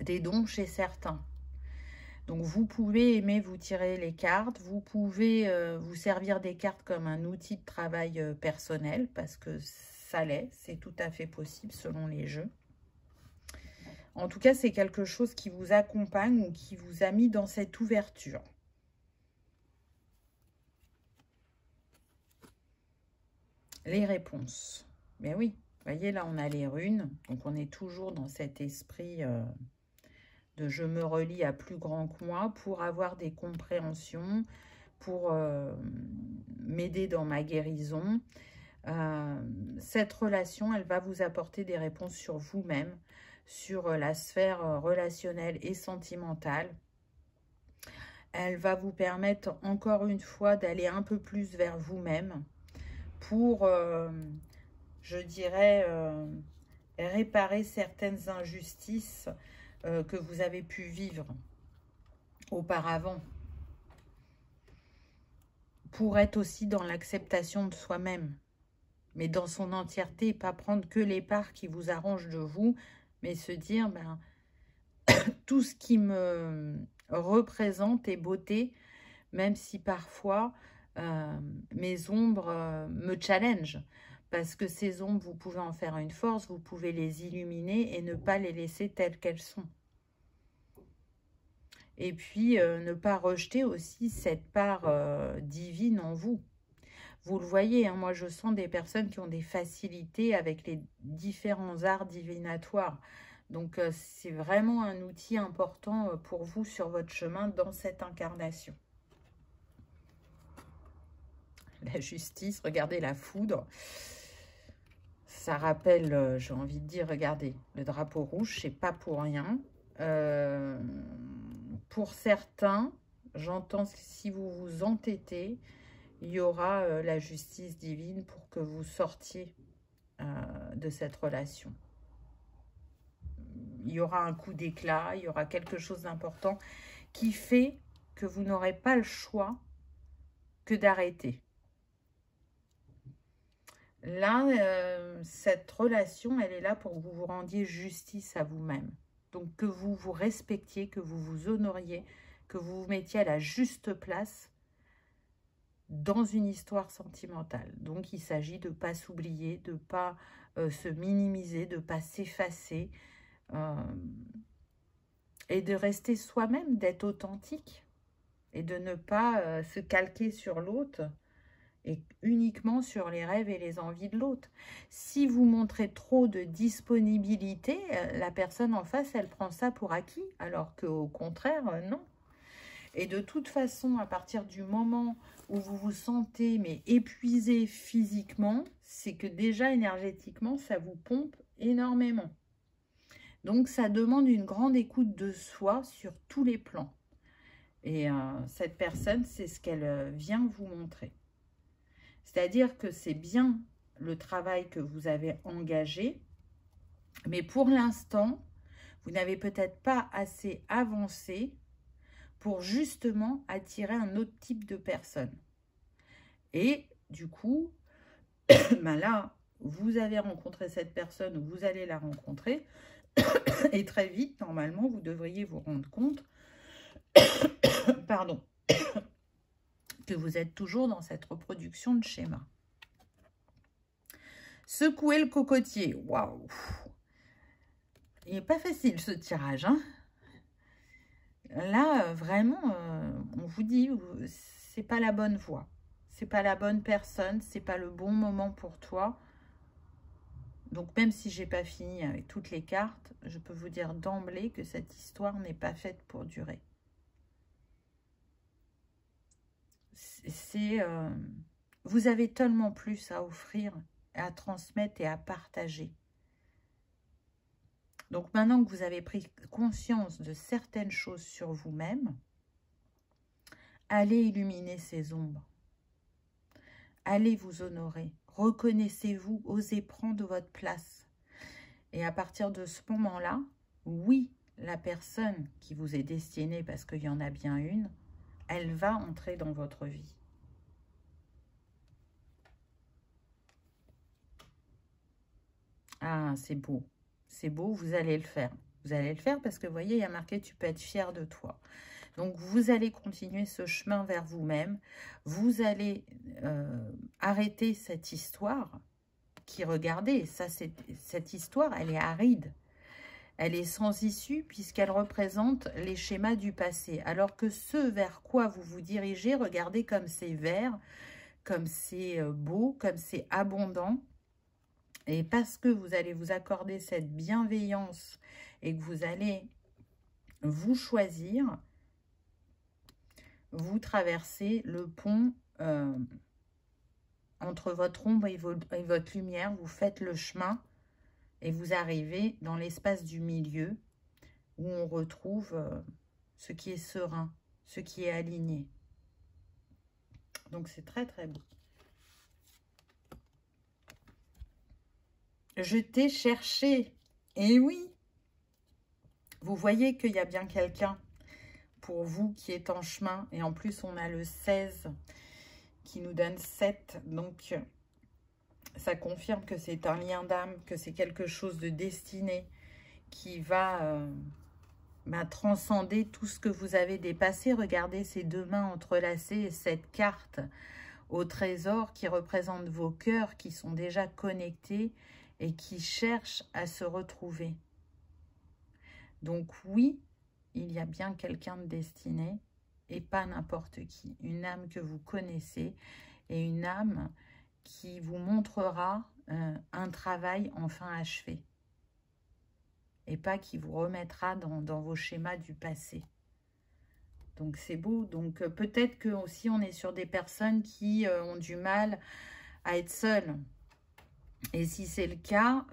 des dons chez certains. Donc, vous pouvez aimer vous tirer les cartes, vous pouvez vous servir des cartes comme un outil de travail personnel, parce que ça l'est, c'est tout à fait possible selon les jeux. En tout cas, c'est quelque chose qui vous accompagne ou qui vous a mis dans cette ouverture. Les réponses. Mais oui, vous voyez, là, on a les runes. Donc, on est toujours dans cet esprit de je me relie à plus grand que moi pour avoir des compréhensions, pour m'aider dans ma guérison. Cette relation, elle va vous apporter des réponses sur vous-même, sur la sphère relationnelle et sentimentale. Elle va vous permettre encore une fois d'aller un peu plus vers vous-même pour, je dirais, réparer certaines injustices que vous avez pu vivre auparavant. Pour être aussi dans l'acceptation de soi-même, mais dans son entièreté, pas prendre que les parts qui vous arrangent de vous, mais se dire, ben, tout ce qui me représente est beauté, même si parfois mes ombres me challengent. Parce que ces ombres, vous pouvez en faire une force, vous pouvez les illuminer et ne pas les laisser telles qu'elles sont. Et puis, ne pas rejeter aussi cette part divine en vous. Vous le voyez, hein, moi je sens des personnes qui ont des facilités avec les différents arts divinatoires. Donc, c'est vraiment un outil important pour vous sur votre chemin dans cette incarnation. La justice, regardez la foudre. Ça rappelle, j'ai envie de dire, regardez, le drapeau rouge, c'est pas pour rien. Pour certains, j'entends que si vous vous entêtez, il y aura la justice divine pour que vous sortiez de cette relation. Il y aura un coup d'éclat, il y aura quelque chose d'important qui fait que vous n'aurez pas le choix que d'arrêter. Là, cette relation, elle est là pour que vous vous rendiez justice à vous-même. Donc, que vous vous respectiez, que vous vous honoriez, que vous vous mettiez à la juste place dans une histoire sentimentale. Donc, il s'agit de ne pas s'oublier, de ne pas se minimiser, de ne pas s'effacer et de rester soi-même, d'être authentique et de ne pas se calquer sur l'autre et uniquement sur les rêves et les envies de l'autre. Si vous montrez trop de disponibilité, la personne en face, elle prend ça pour acquis, alors qu'au contraire, non. Et de toute façon, à partir du moment où vous vous sentez mais épuisé physiquement, c'est que déjà énergétiquement, ça vous pompe énormément. Donc, ça demande une grande écoute de soi sur tous les plans. Et cette personne, c'est ce qu'elle vient vous montrer. C'est-à-dire que c'est bien le travail que vous avez engagé, mais pour l'instant, vous n'avez peut-être pas assez avancé pour justement attirer un autre type de personne. Et du coup, ben là, vous avez rencontré cette personne ou vous allez la rencontrer, et très vite, normalement, vous devriez vous rendre compte, pardon, que vous êtes toujours dans cette reproduction de schéma. Secouer le cocotier. Waouh! Il n'est pas facile ce tirage. Hein, là, vraiment, on vous dit, c'est pas la bonne voie. C'est pas la bonne personne. C'est pas le bon moment pour toi. Donc, même si j'ai pas fini avec toutes les cartes, je peux vous dire d'emblée que cette histoire n'est pas faite pour durer. Vous avez tellement plus à offrir, à transmettre et à partager. Donc maintenant que vous avez pris conscience de certaines choses sur vous-même, allez illuminer ces ombres. Allez vous honorer. Reconnaissez-vous, osez prendre votre place. Et à partir de ce moment-là, oui, la personne qui vous est destinée, parce qu'il y en a bien une, elle va entrer dans votre vie. Ah, c'est beau. C'est beau, vous allez le faire. Vous allez le faire parce que, vous voyez, il y a marqué « tu peux être fier de toi ». Donc, vous allez continuer ce chemin vers vous-même. Vous allez arrêter cette histoire qui, regardez, ça, cette histoire, elle est aride. Elle est sans issue puisqu'elle représente les schémas du passé. Alors que ce vers quoi vous vous dirigez, regardez comme c'est vert, comme c'est beau, comme c'est abondant. Et parce que vous allez vous accorder cette bienveillance et que vous allez vous choisir, vous traversez le pont entre votre ombre et votre lumière. Vous faites le chemin Et vous arrivez dans l'espace du milieu où on retrouve ce qui est serein, ce qui est aligné. Donc c'est très très beau. Je t'ai cherché. Et oui, vous voyez qu'il y a bien quelqu'un pour vous qui est en chemin. Et en plus, on a le 16 qui nous donne 7. Donc, ça confirme que c'est un lien d'âme, que c'est quelque chose de destiné qui va transcender tout ce que vous avez dépassé. Regardez ces deux mains entrelacées et cette carte au trésor qui représente vos cœurs qui sont déjà connectés et qui cherchent à se retrouver. Donc oui, il y a bien quelqu'un de destiné et pas n'importe qui. Une âme que vous connaissez et une âme qui vous montrera un travail enfin achevé. Et pas qui vous remettra dans vos schémas du passé. Donc c'est beau. Donc peut-être que aussi on est sur des personnes qui ont du mal à être seules. Et si c'est le cas,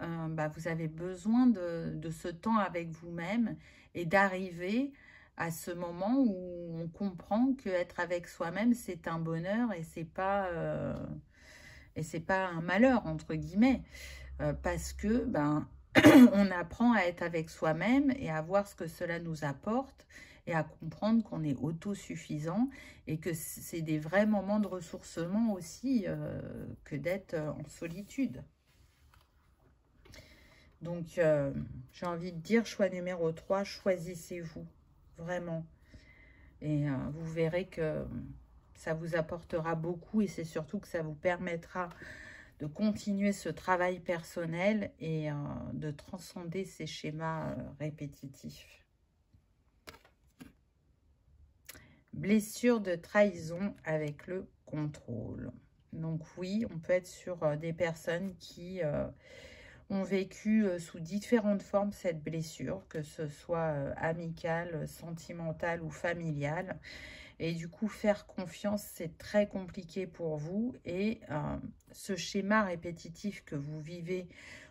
vous avez besoin de ce temps avec vous-même et d'arriver à ce moment où on comprend qu'être avec soi-même, c'est un bonheur et c'est pas un malheur, entre guillemets. Parce que on apprend à être avec soi-même et à voir ce que cela nous apporte et à comprendre qu'on est autosuffisant et que c'est des vrais moments de ressourcement aussi que d'être en solitude. Donc, j'ai envie de dire, choix numéro 3, choisissez-vous, vraiment. Et vous verrez que ça vous apportera beaucoup et c'est surtout que ça vous permettra de continuer ce travail personnel et de transcender ces schémas répétitifs. Blessure de trahison avec le contrôle. Donc oui, on peut être sur des personnes qui ont vécu sous différentes formes cette blessure, que ce soit amicale, sentimentale ou familiale. Et du coup, faire confiance, c'est très compliqué pour vous. Et ce schéma répétitif que vous vivez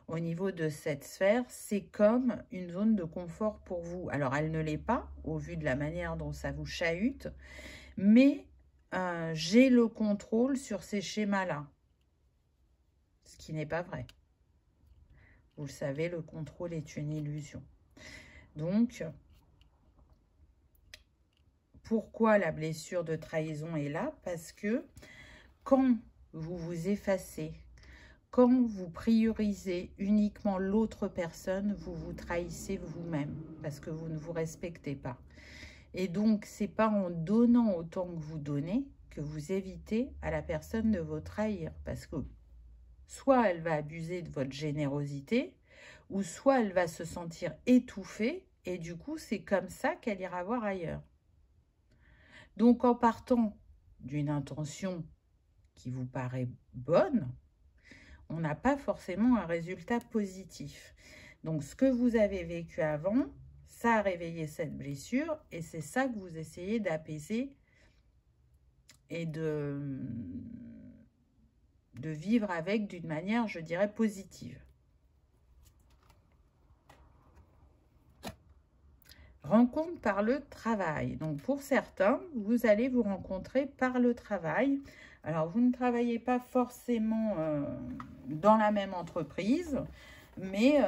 au niveau de cette sphère, c'est comme une zone de confort pour vous. Alors, elle ne l'est pas, au vu de la manière dont ça vous chahute, mais j'ai le contrôle sur ces schémas-là. Ce qui n'est pas vrai. Vous le savez, le contrôle est une illusion. Donc, pourquoi la blessure de trahison est là? Parce que quand vous vous effacez, quand vous priorisez uniquement l'autre personne, vous vous trahissez vous-même parce que vous ne vous respectez pas. Et donc, c'est pas en donnant autant que vous donnez que vous évitez à la personne de vous trahir. Parce que soit elle va abuser de votre générosité, ou soit elle va se sentir étouffée, et du coup, c'est comme ça qu'elle ira voir ailleurs. Donc, en partant d'une intention qui vous paraît bonne, on n'a pas forcément un résultat positif. Donc, ce que vous avez vécu avant, ça a réveillé cette blessure, et c'est ça que vous essayez d'apaiser et de vivre avec d'une manière, je dirais, positive. Rencontre par le travail. Donc, pour certains, vous allez vous rencontrer par le travail. Alors, vous ne travaillez pas forcément dans la même entreprise, mais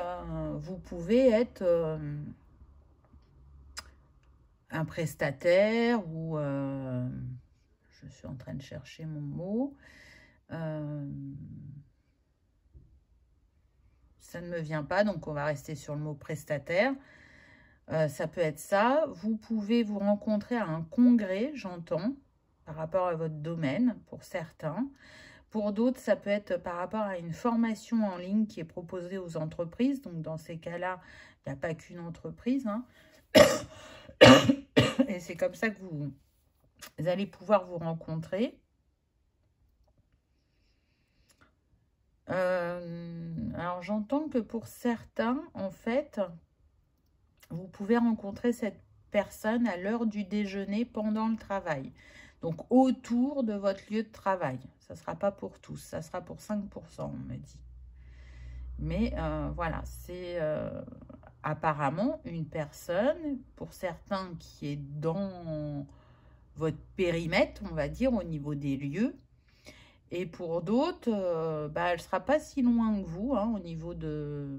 vous pouvez être un prestataire ou... je suis en train de chercher mon mot. Ça ne me vient pas, donc on va rester sur le mot prestataire. Ça peut être ça. Vous pouvez vous rencontrer à un congrès, j'entends, par rapport à votre domaine, pour certains. Pour d'autres, ça peut être par rapport à une formation en ligne qui est proposée aux entreprises. Donc, dans ces cas-là, il n'y a pas qu'une entreprise. Hein. Et c'est comme ça que vous allez pouvoir vous rencontrer. Alors, j'entends que pour certains, en fait, vous pouvez rencontrer cette personne à l'heure du déjeuner pendant le travail. Donc, autour de votre lieu de travail. Ça ne sera pas pour tous. Ça sera pour 5%, on me dit. Mais voilà, c'est apparemment une personne, pour certains, qui est dans votre périmètre, on va dire, au niveau des lieux. Et pour d'autres, bah, elle ne sera pas si loin que vous, hein, au niveau de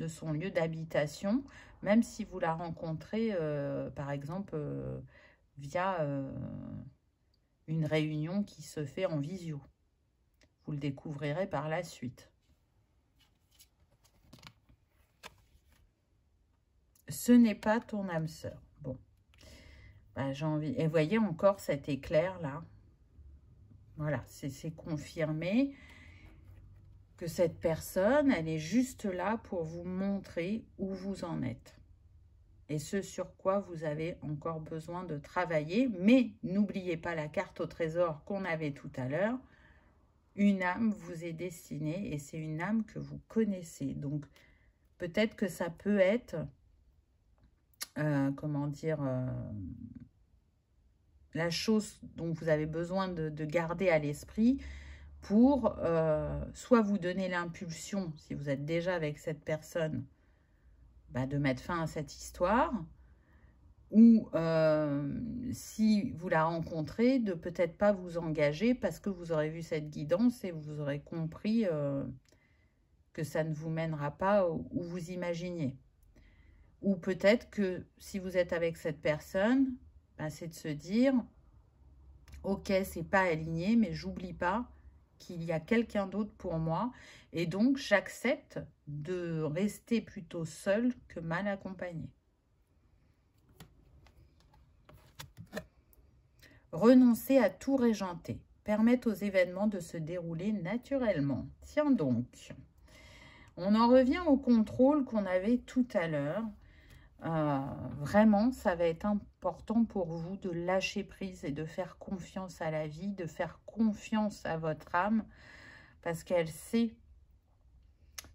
son lieu d'habitation, même si vous la rencontrez, par exemple, via une réunion qui se fait en visio. Vous le découvrirez par la suite. Ce n'est pas ton âme sœur. Bon, bah, j'ai envie. Et vous voyez encore cet éclair là. Voilà, c'est confirmé que cette personne, elle est juste là pour vous montrer où vous en êtes. Et ce sur quoi vous avez encore besoin de travailler. Mais n'oubliez pas la carte au trésor qu'on avait tout à l'heure. Une âme vous est destinée et c'est une âme que vous connaissez. Donc, peut-être que ça peut être, comment dire, la chose dont vous avez besoin de garder à l'esprit pour soit vous donner l'impulsion, si vous êtes déjà avec cette personne, bah, de mettre fin à cette histoire, ou si vous la rencontrez, de peut-être pas vous engager parce que vous aurez vu cette guidance et vous aurez compris que ça ne vous mènera pas où vous imaginiez. Ou peut-être que si vous êtes avec cette personne, bah, c'est de se dire, ok, c'est pas aligné, mais j'oublie pas qu'il y a quelqu'un d'autre pour moi. Et donc, j'accepte de rester plutôt seule que mal accompagnée. Renoncer à tout régenter. Permettre aux événements de se dérouler naturellement. Tiens donc. On en revient au contrôle qu'on avait tout à l'heure. Vraiment, ça va être important pour vous de lâcher prise et de faire confiance à la vie, de faire confiance à votre âme, parce qu'elle sait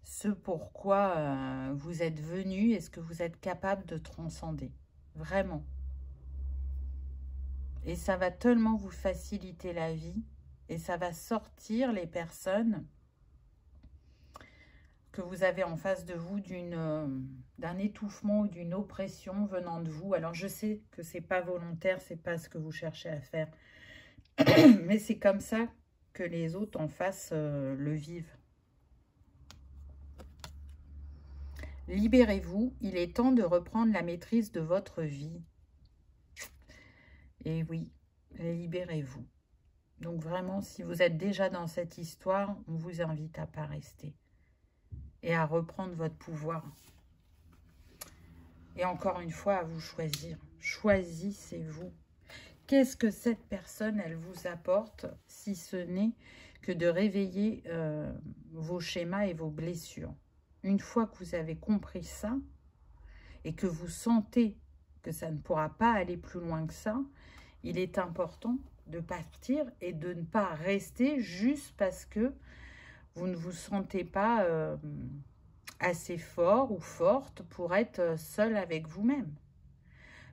ce pourquoi vous êtes venu et ce que vous êtes capable de transcender. Vraiment. Et ça va tellement vous faciliter la vie et ça va sortir les personnes que vous avez en face de vous d'un étouffement ou d'une oppression venant de vous. Alors, je sais que c'est pas volontaire, c'est pas ce que vous cherchez à faire. Mais c'est comme ça que les autres en face le vivent. Libérez-vous, il est temps de reprendre la maîtrise de votre vie. Et oui, libérez-vous. Donc vraiment, si vous êtes déjà dans cette histoire, on vous invite à ne pas rester. Et à reprendre votre pouvoir. Et encore une fois, à vous choisir. Choisissez-vous. Qu'est-ce que cette personne, elle vous apporte, si ce n'est que de réveiller vos schémas et vos blessures. Une fois que vous avez compris ça, et que vous sentez que ça ne pourra pas aller plus loin que ça, il est important de partir et de ne pas rester juste parce que vous ne vous sentez pas assez fort ou forte pour être seul avec vous-même.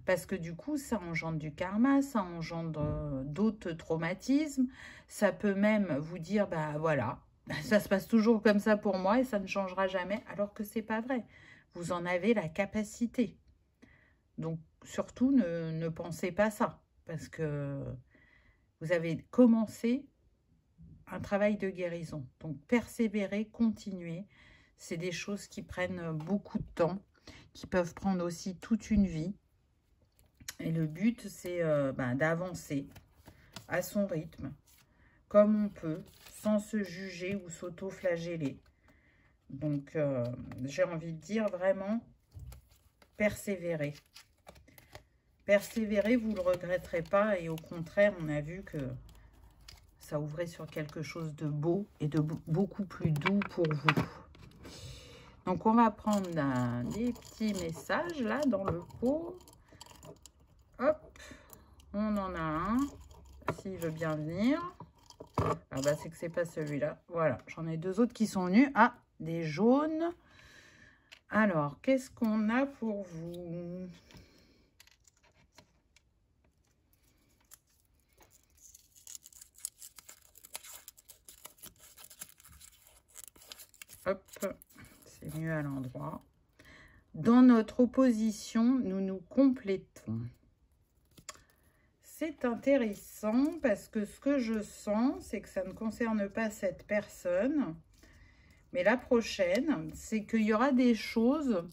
Parce que du coup, ça engendre du karma, ça engendre d'autres traumatismes. Ça peut même vous dire, bah voilà, ça se passe toujours comme ça pour moi et ça ne changera jamais, alors que c'est pas vrai. Vous en avez la capacité. Donc, surtout, ne pensez pas ça. Parce que vous avez commencé un travail de guérison. Donc, persévérer, continuer. C'est des choses qui prennent beaucoup de temps, qui peuvent prendre aussi toute une vie. Et le but, c'est d'avancer à son rythme, comme on peut, sans se juger ou s'auto-flageller. Donc, j'ai envie de dire vraiment, persévérer. Persévérer, vous ne le regretterez pas. Et au contraire, on a vu que ça ouvrait sur quelque chose de beau et de beaucoup plus doux pour vous. Donc, on va prendre des petits messages là dans le pot. Hop, on en a un. S'il veut bien venir. Ah bah, c'est que c'est pas celui-là. Voilà, j'en ai deux autres qui sont venus. Ah, des jaunes. Alors, qu'est-ce qu'on a pour vous ? mieux à l'endroit. Dans notre opposition, nous nous complétons. C'est intéressant parce que ce que je sens, c'est que ça ne concerne pas cette personne, mais la prochaine, c'est qu'il y aura des choses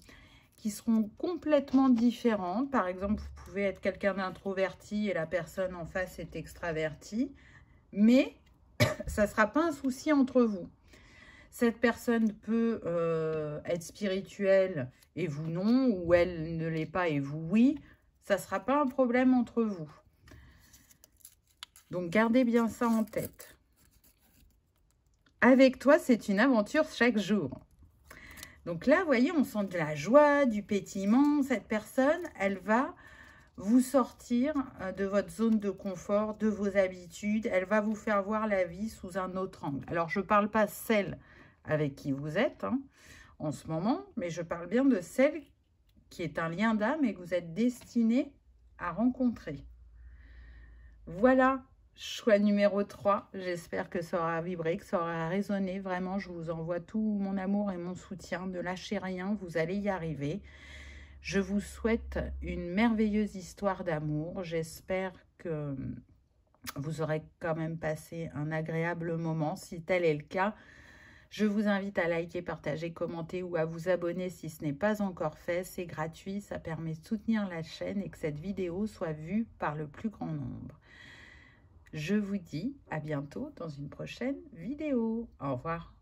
qui seront complètement différentes. Par exemple, vous pouvez être quelqu'un d'introverti et la personne en face est extravertie, mais ça ne sera pas un souci entre vous. Cette personne peut être spirituelle et vous non, ou elle ne l'est pas et vous oui. Ça ne sera pas un problème entre vous. Donc, gardez bien ça en tête. Avec toi, c'est une aventure chaque jour. Donc là, vous voyez, on sent de la joie, du pétillement. Cette personne, elle va vous sortir de votre zone de confort, de vos habitudes. Elle va vous faire voir la vie sous un autre angle. Alors, je ne parle pas celle avec qui vous êtes en ce moment, mais je parle bien de celle qui est un lien d'âme et que vous êtes destiné à rencontrer. Voilà. Choix numéro 3, j'espère que ça aura vibré, que ça aura résonné. Vraiment, je vous envoie tout mon amour et mon soutien. Ne lâchez rien, vous allez y arriver. Je vous souhaite une merveilleuse histoire d'amour. J'espère que vous aurez quand même passé un agréable moment. Si tel est le cas, je vous invite à liker, partager, commenter ou à vous abonner si ce n'est pas encore fait. C'est gratuit, ça permet de soutenir la chaîne et que cette vidéo soit vue par le plus grand nombre. Je vous dis à bientôt dans une prochaine vidéo. Au revoir.